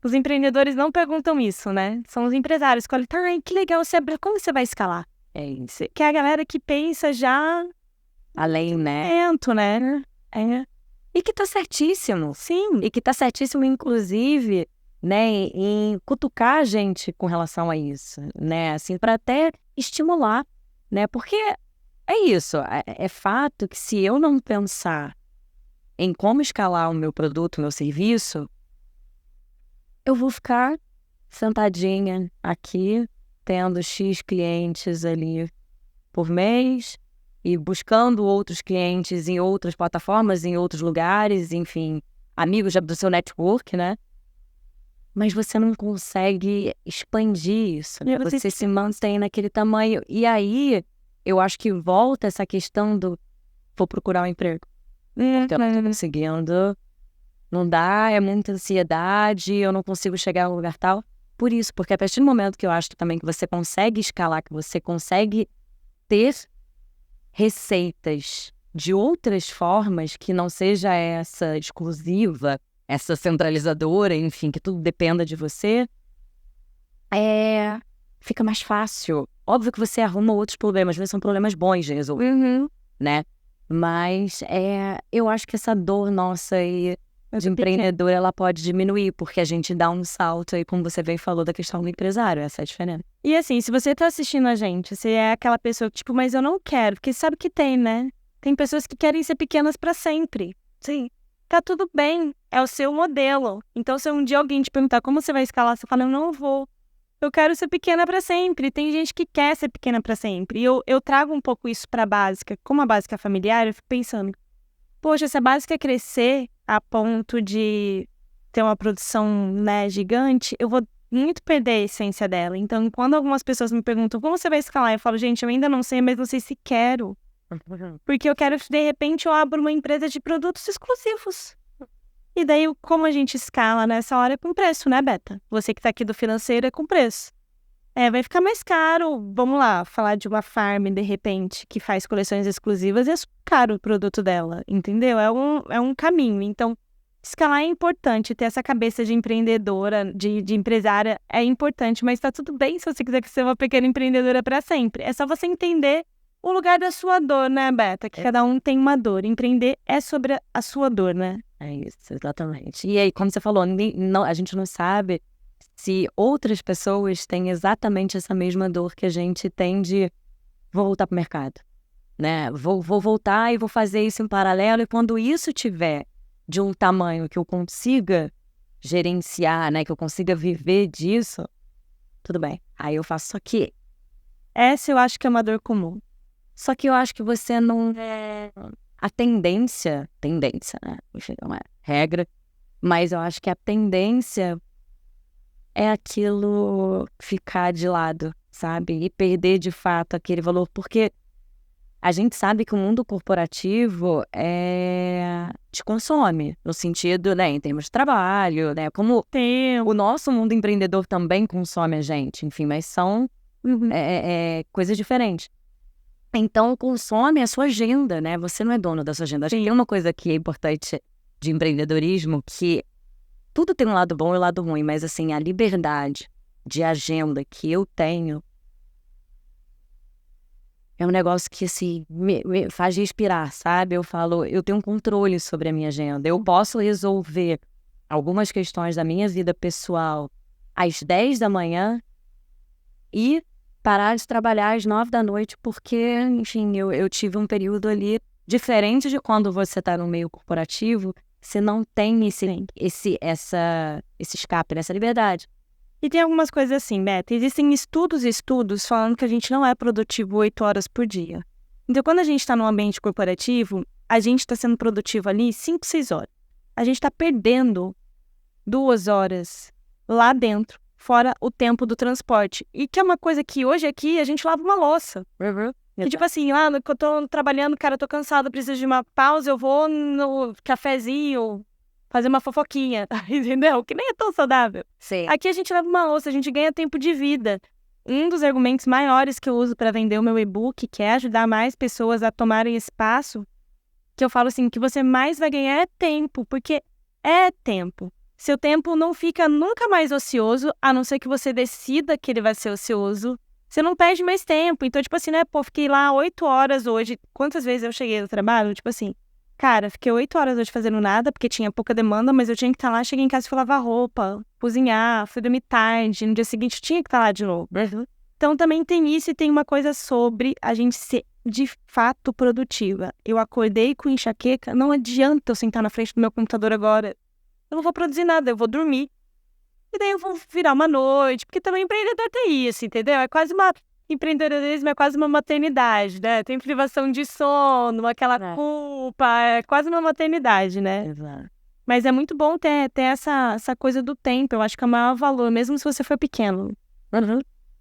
Os empreendedores não perguntam isso, né? São os empresários que olham, tá, que legal, como você vai escalar? É isso. Que é a galera que pensa já... além, né? E que tá certíssimo. Sim. E que tá certíssimo, inclusive, né, em cutucar a gente com relação a isso, né? Assim, para até estimular, né? Porque... é isso, é fato que se eu não pensar em como escalar o meu produto, o meu serviço, eu vou ficar sentadinha aqui, tendo X clientes ali por mês e buscando outros clientes em outras plataformas, em outros lugares, enfim, amigos do seu network, né? Mas você não consegue expandir isso, né? Você se mantém naquele tamanho. E aí, eu acho que volta essa questão do vou procurar um emprego. Porque eu não tô conseguindo, não dá, é muita ansiedade, eu não consigo chegar a um lugar tal. Por isso, porque a partir do momento que eu acho também que você consegue escalar, que você consegue ter receitas de outras formas que não seja essa exclusiva, essa centralizadora, enfim, que tudo dependa de você, fica mais fácil. Óbvio que você arruma outros problemas, mas são problemas bons de resolver, né? Mas eu acho que essa dor nossa aí de empreendedor, ela pode diminuir, porque a gente dá um salto aí, como você bem falou, da questão do empresário, essa é a diferença. E assim, se você tá assistindo a gente, você é aquela pessoa que, tipo, mas eu não quero, porque sabe que tem, né? Tem pessoas que querem ser pequenas pra sempre. Sim. Tá tudo bem, é o seu modelo. Então, se um dia alguém te perguntar como você vai escalar, você fala, eu não vou. Eu quero ser pequena pra sempre. Tem gente que quer ser pequena pra sempre. E eu trago um pouco isso pra básica. Como a básica é familiar, eu fico pensando, poxa, se a básica crescer a ponto de ter uma produção, né, gigante, eu vou muito perder a essência dela. Então, quando algumas pessoas me perguntam como você vai escalar, eu falo, gente, eu ainda não sei, mas não sei se quero. Porque eu quero, de repente, eu abro uma empresa de produtos exclusivos. E daí, como a gente escala nessa hora é com preço, né, Beta? Você que tá aqui do financeiro é com preço. Vai ficar mais caro. Vamos lá, falar de uma farm, de repente, que faz coleções exclusivas, é caro o produto dela, entendeu? É um caminho. Então, escalar é importante, ter essa cabeça de empreendedora, de empresária é importante, mas tá tudo bem se você quiser ser uma pequena empreendedora para sempre. É só você entender o lugar da sua dor, né, Beta? Que cada um tem uma dor. Empreender é sobre a sua dor, né? É isso, exatamente. E aí, como você falou, a gente não sabe se outras pessoas têm exatamente essa mesma dor que a gente tem de vou voltar para o mercado, né? Vou voltar e vou fazer isso em paralelo, e quando isso tiver de um tamanho que eu consiga gerenciar, né? Que eu consiga viver disso, tudo bem. Aí eu faço. Só que essa eu acho que é uma dor comum. Só que eu acho que você não... A tendência, né? Enfim, não é regra, mas eu acho que a tendência é aquilo ficar de lado, sabe? E perder de fato aquele valor, porque a gente sabe que o mundo corporativo te consome, no sentido, né, em termos de trabalho, né? Como o nosso mundo empreendedor também consome a gente, enfim, mas são coisas diferentes. Então, consome a sua agenda, né? Você não é dono da sua agenda. Acho que tem uma coisa que é importante de empreendedorismo, que tudo tem um lado bom e um lado ruim, mas assim, a liberdade de agenda que eu tenho é um negócio que, assim, me faz respirar, sabe? Eu falo, eu tenho um controle sobre a minha agenda. Eu posso resolver algumas questões da minha vida pessoal às 10 da manhã e parar de trabalhar às 9 da noite, porque, enfim, eu tive um período ali diferente de quando você está no meio corporativo, você não tem esse escape, essa liberdade. E tem algumas coisas assim, Beta, existem estudos falando que a gente não é produtivo 8 horas por dia. Então, quando a gente está num ambiente corporativo, a gente está sendo produtivo ali 5, 6 horas. A gente está perdendo 2 horas lá dentro, fora o tempo do transporte. E que é uma coisa que hoje aqui a gente lava uma louça. Que, tipo assim, lá que eu tô trabalhando, cara, eu tô cansada, preciso de uma pausa, eu vou no cafezinho fazer uma fofoquinha, entendeu? Que nem é tão saudável. Sim. Aqui a gente lava uma louça, a gente ganha tempo de vida. Um dos argumentos maiores que eu uso para vender o meu e-book, que é ajudar mais pessoas a tomarem espaço, que eu falo assim, que você mais vai ganhar é tempo, porque é tempo. Seu tempo não fica nunca mais ocioso, a não ser que você decida que ele vai ser ocioso. Você não perde mais tempo. Então, tipo assim, né? Pô, fiquei lá 8 horas hoje. Quantas vezes eu cheguei no trabalho? Tipo assim, cara, fiquei 8 horas hoje fazendo nada, porque tinha pouca demanda, mas eu tinha que estar lá. Cheguei em casa e fui lavar roupa, cozinhar, fui dormir tarde. No dia seguinte, eu tinha que estar lá de novo. Então, também tem isso, e tem uma coisa sobre a gente ser, de fato, produtiva. Eu acordei com enxaqueca, não adianta eu sentar na frente do meu computador agora. Eu não vou produzir nada, eu vou dormir. e daí eu vou virar uma noite, porque também empreendedor tem isso, entendeu? Empreendedorismo é quase uma maternidade, né? Tem privação de sono, aquela culpa, é quase uma maternidade, né? Exato. Mas é muito bom ter essa coisa do tempo, eu acho que é o maior valor, mesmo se você for pequeno.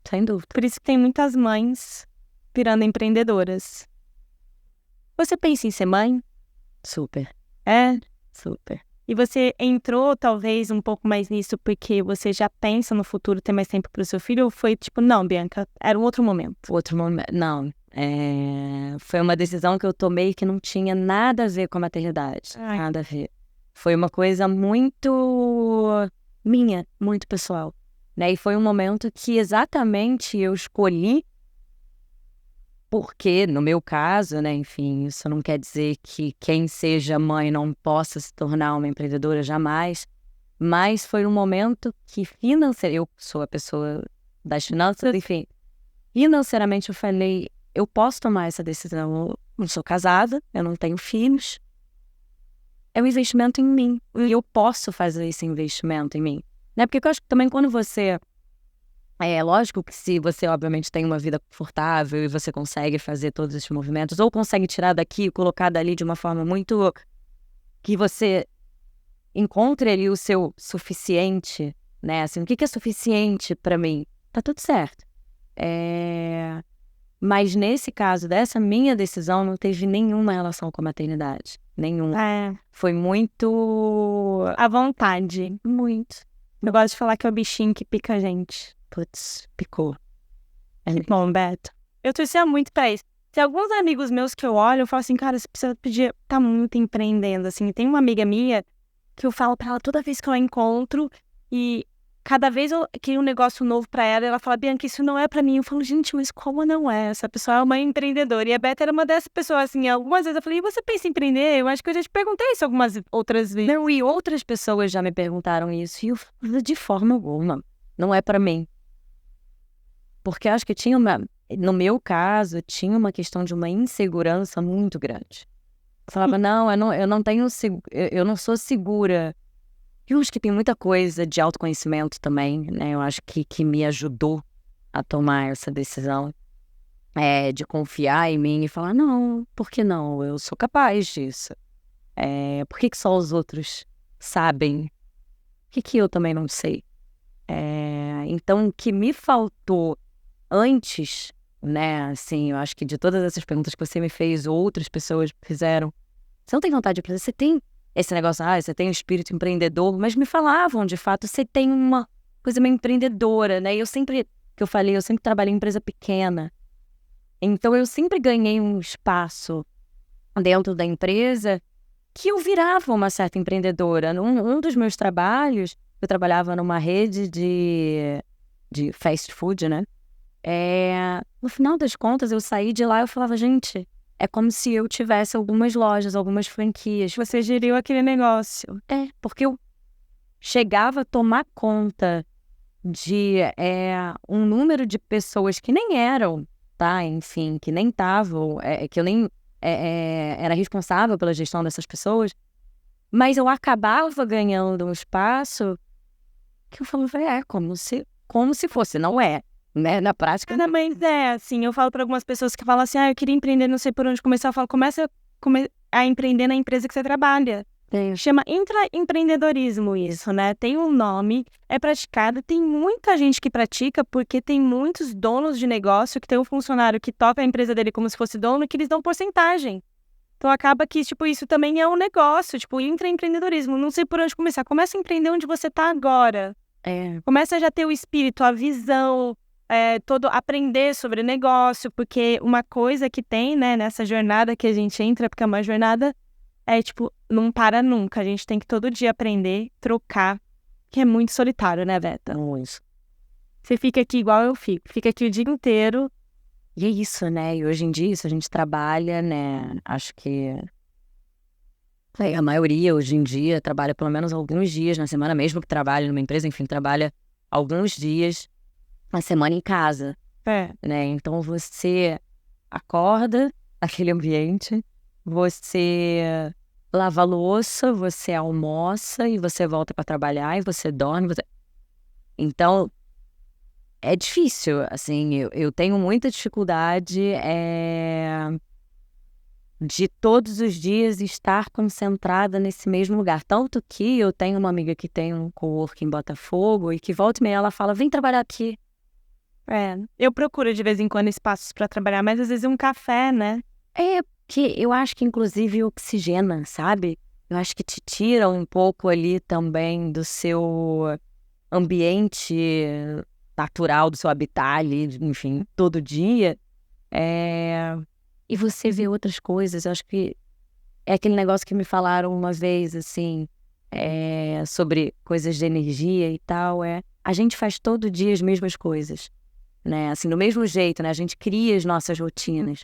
Sem dúvida. Por isso que tem muitas mães virando empreendedoras. Você pensa em ser mãe? Super. É? Super. E você entrou, talvez, um pouco mais nisso porque você já pensa no futuro ter mais tempo para o seu filho? Ou foi tipo, não, Bianca, era um outro momento? Outro momento. Não. Foi uma decisão que eu tomei que não tinha nada a ver com a maternidade. Nada a ver. Foi uma coisa muito minha, muito pessoal. Né? E foi um momento que exatamente eu escolhi. Porque, no meu caso, né, enfim, isso não quer dizer que quem seja mãe não possa se tornar uma empreendedora jamais, mas foi um momento que eu sou a pessoa das finanças, enfim, financeiramente eu falei, eu posso tomar essa decisão, eu não sou casada, eu não tenho filhos, é um investimento em mim, e eu posso fazer esse investimento em mim, né, porque eu acho que também quando você... É lógico que se você, obviamente, tem uma vida confortável e você consegue fazer todos esses movimentos, ou consegue tirar daqui e colocar dali de uma forma muito... que você encontre ali o seu suficiente, né? Assim, o que é suficiente pra mim? Tá tudo certo. Mas nesse caso, dessa minha decisão, não teve nenhuma relação com a maternidade. Nenhuma. Foi muito... à vontade. Muito. Eu gosto de falar que é o bichinho que pica a gente. Putz, picou. Que bom, Beto. Eu torcia muito pra isso. Tem alguns amigos meus que eu olho, eu falo assim, cara, você precisa pedir, tá muito empreendendo, assim. Tem uma amiga minha que eu falo pra ela toda vez que eu a encontro e cada vez eu crio um negócio novo pra ela, ela fala, Bianca, isso não é pra mim. Eu falo, gente, mas como não é? Essa pessoa é uma empreendedora. E a Beta era uma dessas pessoas, assim, algumas vezes eu falei, e você pensa em empreender? Eu acho que eu já te perguntei isso algumas outras vezes. Não, e outras pessoas já me perguntaram isso, e eu falo, de forma alguma, não é pra mim. Porque eu acho que no meu caso, tinha uma questão de uma insegurança muito grande. Eu falava, não, eu não tenho, eu não sou segura. Eu acho que tem muita coisa de autoconhecimento também, né? Eu acho que me ajudou a tomar essa decisão, de confiar em mim e falar, não, por que não? Eu sou capaz disso. Por que só os outros sabem? Por que eu também não sei? Então, o que me faltou antes, né, assim, eu acho que de todas essas perguntas que você me fez, outras pessoas fizeram, você não tem vontade de aprender, você tem esse negócio, você tem um espírito empreendedor, mas me falavam, de fato, você tem uma coisa meio empreendedora, né, e eu sempre trabalhei em empresa pequena, então eu sempre ganhei um espaço dentro da empresa que eu virava uma certa empreendedora. Um dos meus trabalhos, eu trabalhava numa rede de fast food, né, no final das contas, eu saí de lá e eu falava, gente, é como se eu tivesse algumas lojas, algumas franquias. Você geriu aquele negócio. Porque eu chegava a tomar conta de um número de pessoas que nem eram, tá? Enfim, que nem estavam, que eu nem era responsável pela gestão dessas pessoas, mas eu acabava ganhando um espaço que eu falava, como se fosse, não é. Né? Na prática, também assim, eu falo para algumas pessoas que falam assim, eu queria empreender, não sei por onde começar, eu falo, começa a empreender na empresa que você trabalha. Chama intraempreendedorismo isso, né? Tem um nome, é praticado, tem muita gente que pratica, porque tem muitos donos de negócio que tem um funcionário que toca a empresa dele como se fosse dono e que eles dão porcentagem. Então acaba que, tipo, isso também é um negócio, tipo, intraempreendedorismo, não sei por onde começar, começa a empreender onde você tá agora. Começa a já ter o espírito, a visão, todo aprender sobre negócio, porque uma coisa que tem, né, nessa jornada que a gente entra, porque é uma jornada, tipo, não para nunca, a gente tem que todo dia aprender, trocar, que é muito solitário, né, Beta? Muito. Você fica aqui igual eu fica aqui o dia inteiro. E é isso, né, e hoje em dia isso a gente trabalha, né, acho que a maioria hoje em dia trabalha pelo menos alguns dias na semana, mesmo que trabalhe numa empresa, enfim, trabalha alguns dias na semana em casa, né? Então você acorda naquele ambiente, você lava a louça, você almoça e você volta para trabalhar e você dorme. Então, é difícil, assim, eu tenho muita dificuldade de todos os dias estar concentrada nesse mesmo lugar. Tanto que eu tenho uma amiga que tem um coworking em Botafogo e que volta e meia ela fala, vem trabalhar aqui. Eu procuro de vez em quando espaços para trabalhar, mas às vezes um café, né? Que eu acho que inclusive oxigena, sabe? Eu acho que te tira um pouco ali também do seu ambiente natural, do seu habitat ali, enfim, todo dia. E você vê outras coisas. Eu acho que é aquele negócio que me falaram uma vez, assim, sobre coisas de energia e tal. A gente faz todo dia as mesmas coisas, né? Assim, do mesmo jeito, né? A gente cria as nossas rotinas.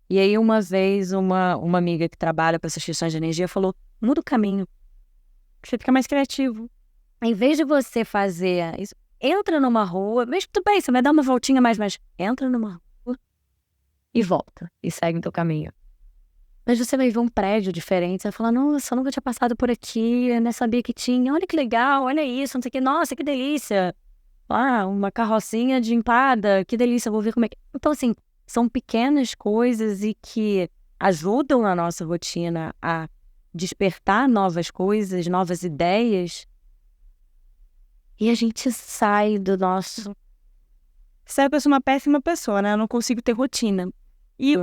E aí, uma vez, uma amiga que trabalha com essas questões de energia falou, muda o caminho. Você fica mais criativo. Em vez de você fazer isso, entra numa rua, mas tudo bem, você vai dar uma voltinha mais, mas entra numa rua e volta, e segue o teu caminho. Mas você vai ver um prédio diferente, você vai falar, nossa, eu nunca tinha passado por aqui, eu nem sabia que tinha, olha que legal, olha isso, não sei o que, nossa, que delícia. Uma carrocinha de empada, que delícia, vou ver como é que... Então, assim, são pequenas coisas e que ajudam a nossa rotina a despertar novas coisas, novas ideias. E a gente sai do nosso... Sabe que eu sou uma péssima pessoa, né? Eu não consigo ter rotina. E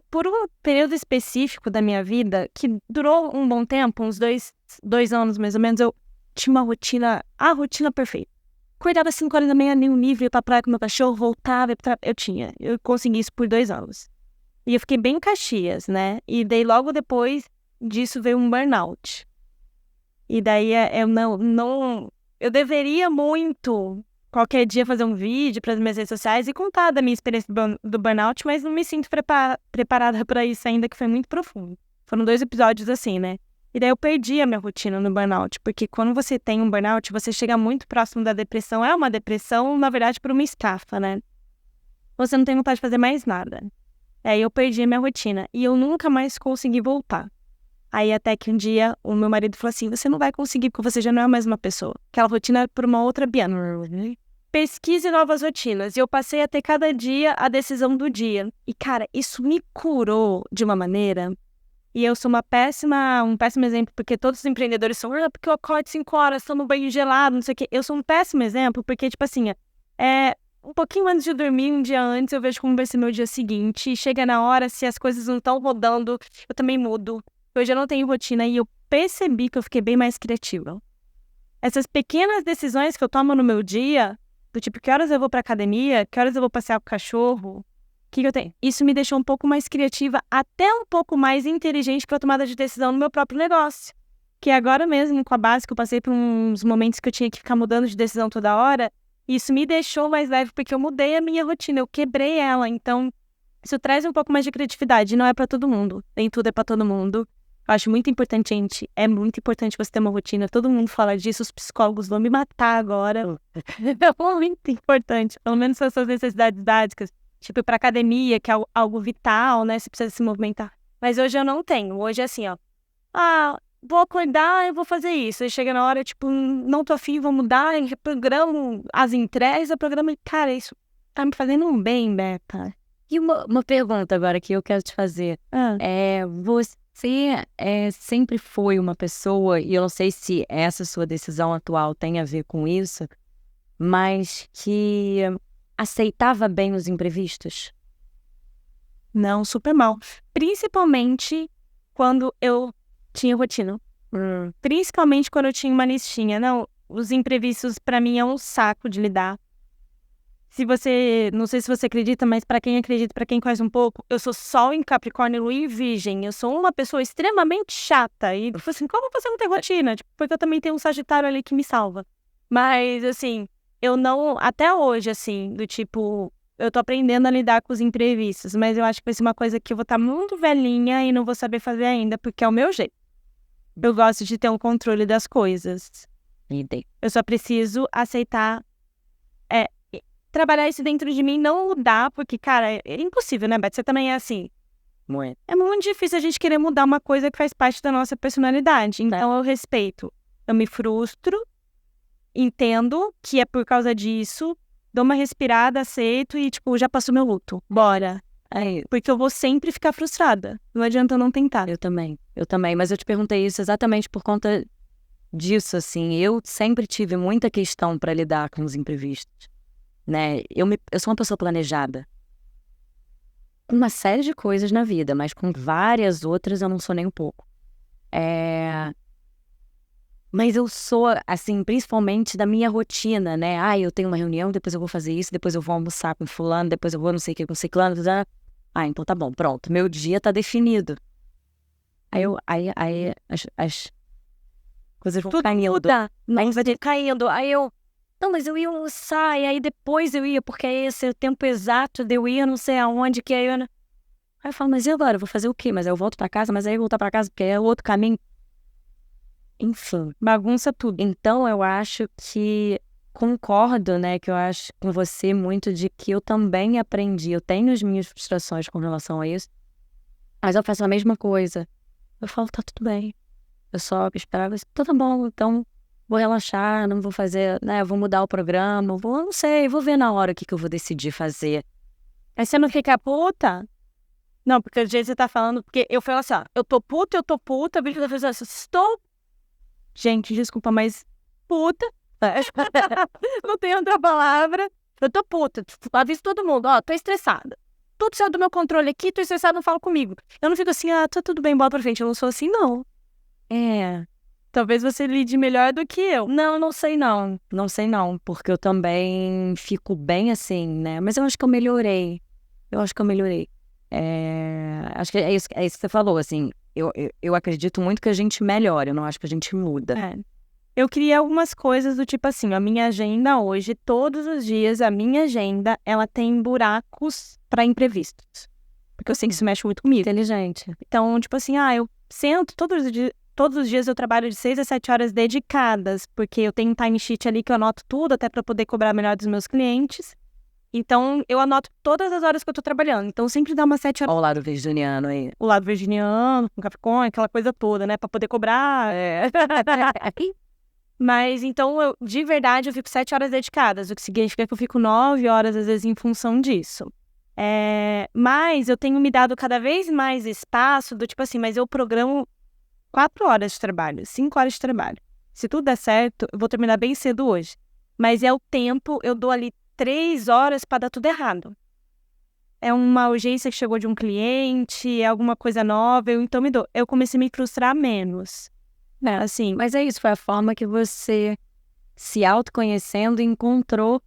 por um período específico da minha vida, que durou um bom tempo, uns dois anos mais ou menos, eu tinha uma rotina, a rotina perfeita. Acordava às 5 horas da manhã, nem um livro, ia pra praia com meu cachorro, voltava, eu consegui isso por 2 anos. E eu fiquei bem em Caxias, né? E daí logo depois disso veio um burnout. E daí eu deveria muito qualquer dia fazer um vídeo para as minhas redes sociais e contar da minha experiência do burnout, mas não me sinto preparada para isso ainda, que foi muito profundo. Foram 2 episódios assim, né? E daí eu perdi a minha rotina no burnout, porque quando você tem um burnout, você chega muito próximo da depressão. É uma depressão, na verdade, por uma estafa, né? Você não tem vontade de fazer mais nada. Aí eu perdi a minha rotina e eu nunca mais consegui voltar. Aí até que um dia o meu marido falou assim, você não vai conseguir porque você já não é a mesma pessoa. Aquela rotina é por uma outra Biana. Pesquise novas rotinas. E eu passei a ter cada dia a decisão do dia. E, cara, isso me curou de uma maneira. E eu sou um péssimo exemplo, porque todos os empreendedores são, porque eu acordo 5 horas, tomo banho gelado, não sei o quê. Eu sou um péssimo exemplo, porque, tipo assim, um pouquinho antes de dormir, um dia antes, eu vejo como vai ser meu dia seguinte. E chega na hora, se as coisas não estão rodando, eu também mudo. Hoje eu não tenho rotina e eu percebi que eu fiquei bem mais criativa. Essas pequenas decisões que eu tomo no meu dia, do tipo, que horas eu vou pra academia, que horas eu vou passear com o cachorro, o que eu tenho? Isso me deixou um pouco mais criativa, até um pouco mais inteligente para tomada de decisão no meu próprio negócio. Que agora mesmo, com a base, que eu passei por uns momentos que eu tinha que ficar mudando de decisão toda hora, isso me deixou mais leve, porque eu mudei a minha rotina, eu quebrei ela. Então, isso traz um pouco mais de criatividade. Não é para todo mundo, nem tudo é para todo mundo. Eu acho muito importante, gente, é muito importante você ter uma rotina. Todo mundo fala disso, os psicólogos vão me matar agora. É muito importante, pelo menos as suas necessidades básicas. Tipo, ir pra academia, que é algo vital, né? Você precisa se movimentar. Mas hoje eu não tenho. Hoje é assim, ó. Vou acordar e vou fazer isso. Aí chega na hora, tipo, não tô afim, vou mudar, e reprogramo as entregas, eu programo... Cara, isso tá me fazendo um bem, Beca. E uma pergunta agora que eu quero te fazer. Você sempre foi uma pessoa, e eu não sei se essa sua decisão atual tem a ver com isso, mas que aceitava bem os imprevistos? Não, super mal. Principalmente quando eu tinha rotina. Principalmente quando eu tinha uma listinha. Não, os imprevistos pra mim é um saco de lidar. Não sei se você acredita, mas pra quem acredita, pra quem conhece um pouco, eu sou Sol em Capricórnio, Lua em Virgem. Eu sou uma pessoa extremamente chata. E, tipo assim, como você não tem rotina? Tipo, porque eu também tenho um Sagitário ali que me salva. Mas, assim, eu não... Até hoje, assim, do tipo... Eu tô aprendendo a lidar com os imprevistos, mas eu acho que vai ser uma coisa que eu vou estar muito velhinha e não vou saber fazer ainda, porque é o meu jeito. Eu gosto de ter um controle das coisas. Eu só preciso aceitar... trabalhar isso dentro de mim, não mudar, porque, cara, é impossível, né, Beth? Você também é assim. Muito. É muito difícil a gente querer mudar uma coisa que faz parte da nossa personalidade. Então, eu respeito. Eu me frustro, entendo que é por causa disso, dou uma respirada, aceito e, tipo, já passou meu luto. Bora. Porque eu vou sempre ficar frustrada. Não adianta eu não tentar. Eu também. Mas eu te perguntei isso exatamente por conta disso, assim. Eu sempre tive muita questão para lidar com os imprevistos, né? Eu sou uma pessoa planejada. Com uma série de coisas na vida, mas com várias outras eu não sou nem um pouco. Mas eu sou, assim, principalmente da minha rotina, né? Eu tenho uma reunião, depois eu vou fazer isso, depois eu vou almoçar com fulano, depois eu vou não sei o que com ciclano. Então tá bom, pronto. Meu dia tá definido. Aí as coisas vão caindo. Muda. Aí vai caindo. Não, mas eu ia almoçar, e aí depois eu ia, porque esse é o tempo exato de eu ir não sei aonde, que aí eu falo, mas e agora? Eu vou fazer o quê? Mas aí eu volto pra casa, mas aí eu voltar pra casa, porque é outro caminho. Enfim, Bagunça tudo. Então eu acho que concordo, né, que eu acho com você muito de que eu também aprendi, eu tenho as minhas frustrações com relação a isso, mas eu faço a mesma coisa. Eu falo, tá tudo bem. Eu só esperava, tá bom, então vou relaxar, não vou fazer, né, vou mudar o programa, não sei, vou ver na hora o que eu vou decidir fazer. Aí você não fica puta? Não, porque às vezes você tá falando, porque eu falo assim, ó, eu tô puta, a bicho tá falando assim, estou... Gente, desculpa, mas puta, não tem outra palavra. Eu tô puta, aviso todo mundo, ó, tô estressada. Tudo saiu do meu controle aqui, tô estressada, não fala comigo. Eu não fico assim, tá tudo bem, bola pra frente. Eu não sou assim, não. Talvez você lide melhor do que eu. Não sei não, porque eu também fico bem assim, né? Mas eu acho que eu melhorei. Acho que é isso que você falou, assim, eu acredito muito que a gente melhora, eu não acho que a gente muda. Eu queria algumas coisas do tipo assim, a minha agenda hoje, todos os dias, a minha agenda, ela tem buracos para imprevistos. Porque eu sei que isso mexe muito comigo. Inteligente. Então, tipo assim, eu sento todos os dias eu trabalho de 6 a 7 horas dedicadas, porque eu tenho um timesheet ali que eu anoto tudo, até para poder cobrar melhor dos meus clientes. Então, eu anoto todas as horas que eu tô trabalhando. Então, sempre dá umas 7 horas. Olha o lado virginiano aí. O lado virginiano, com Capricórnio, aquela coisa toda, né? Pra poder cobrar. Mas, então, de verdade, eu fico 7 horas dedicadas, o que significa que eu fico 9 horas, às vezes, em função disso. Mas eu tenho me dado cada vez mais espaço do tipo assim, mas eu programo 4 horas de trabalho, 5 horas de trabalho. Se tudo der certo, eu vou terminar bem cedo hoje. Mas é o tempo, eu dou ali 3 horas para dar tudo errado. É uma urgência que chegou de um cliente, é alguma coisa nova, então me dou. Eu comecei a me frustrar menos. Assim. Mas é isso, foi a forma que você, se autoconhecendo, encontrou,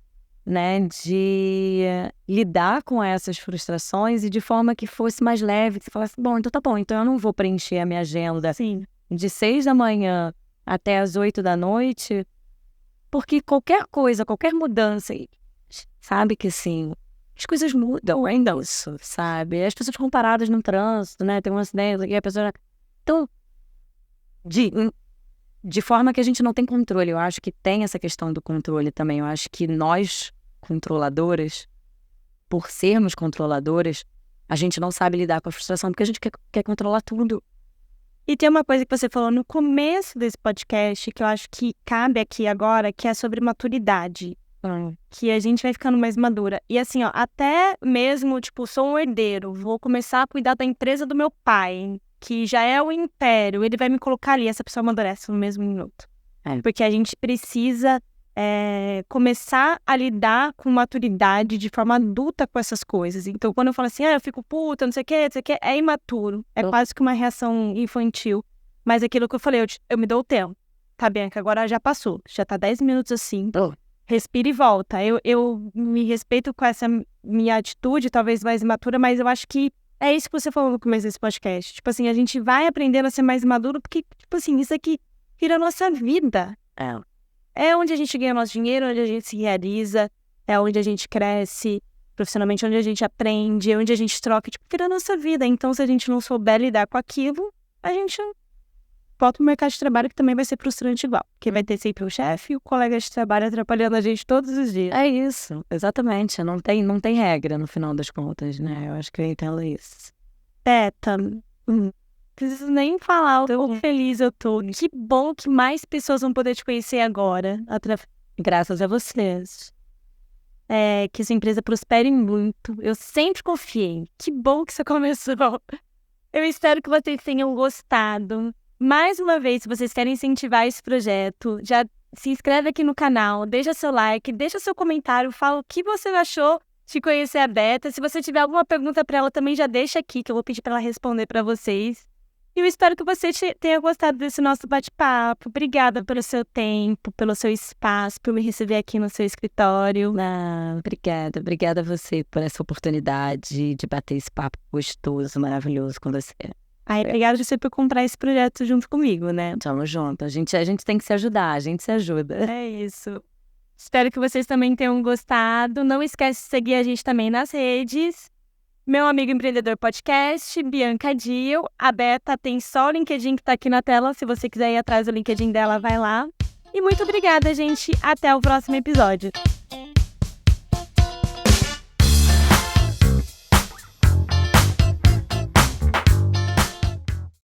né, de lidar com essas frustrações e de forma que fosse mais leve, que você falasse, bom, então tá bom, então eu não vou preencher a minha agenda de 6 da manhã até as 8 da noite, porque qualquer coisa, qualquer mudança, sabe que assim, as coisas mudam ainda, isso, sabe? As pessoas ficam paradas no trânsito, né, tem um acidente e a pessoa... Então, de forma que a gente não tem controle, eu acho que tem essa questão do controle também, eu acho que nós, controladoras, por sermos controladoras, a gente não sabe lidar com a frustração, porque a gente quer controlar tudo. E tem uma coisa que você falou no começo desse podcast, que eu acho que cabe aqui agora, que é sobre maturidade. Que a gente vai ficando mais madura. E assim, até mesmo, tipo, sou um herdeiro, vou começar a cuidar da empresa do meu pai, que já é o império, ele vai me colocar ali, essa pessoa amadurece no mesmo minuto. Porque a gente precisa começar a lidar com maturidade de forma adulta com essas coisas. Então, quando eu falo assim, eu fico puta, não sei o que, é imaturo. É quase que uma reação infantil. Mas aquilo que eu falei, eu me dou o tempo. Tá, Bianca, agora já passou. Já tá 10 minutos assim. Respira e volta. Eu me respeito com essa minha atitude, talvez mais imatura, mas eu acho que é isso que você falou no começo desse podcast. Tipo assim, a gente vai aprendendo a ser mais maduro, porque, tipo assim, isso aqui vira a nossa vida. É onde a gente ganha nosso dinheiro, onde a gente se realiza, é onde a gente cresce profissionalmente, onde a gente aprende, onde a gente troca, tipo, vira a nossa vida. Então, se a gente não souber lidar com aquilo, a gente volta pro mercado de trabalho, que também vai ser frustrante igual. Porque vai ter sempre o chefe e o colega de trabalho atrapalhando a gente todos os dias. É isso, exatamente. Não tem regra no final das contas, né? Eu acho que eu entendo isso. Teta, preciso nem falar o quão feliz eu tô. Que bom que mais pessoas vão poder te conhecer agora, Graças a vocês. Que sua empresa prospere muito. Eu sempre confiei. Que bom que você começou. Eu espero que vocês tenham gostado. Mais uma vez, se vocês querem incentivar esse projeto, já se inscreve aqui no canal, deixa seu like, deixa seu comentário, fala o que você achou de conhecer a Beta. Se você tiver alguma pergunta para ela, também já deixa aqui, que eu vou pedir para ela responder para vocês. E eu espero que você tenha gostado desse nosso bate-papo. Obrigada pelo seu tempo, pelo seu espaço, por me receber aqui no seu escritório. Obrigada a você por essa oportunidade de bater esse papo gostoso, maravilhoso com você. Obrigada a você por comprar esse projeto junto comigo, né? Tamo junto. A gente tem que se ajudar, a gente se ajuda. É isso. Espero que vocês também tenham gostado. Não esquece de seguir a gente também nas redes. Meu Amigo Empreendedor Podcast, Bianca Dio. A Beta tem só o LinkedIn que tá aqui na tela. Se você quiser ir atrás do LinkedIn dela, vai lá. E muito obrigada, gente. Até o próximo episódio.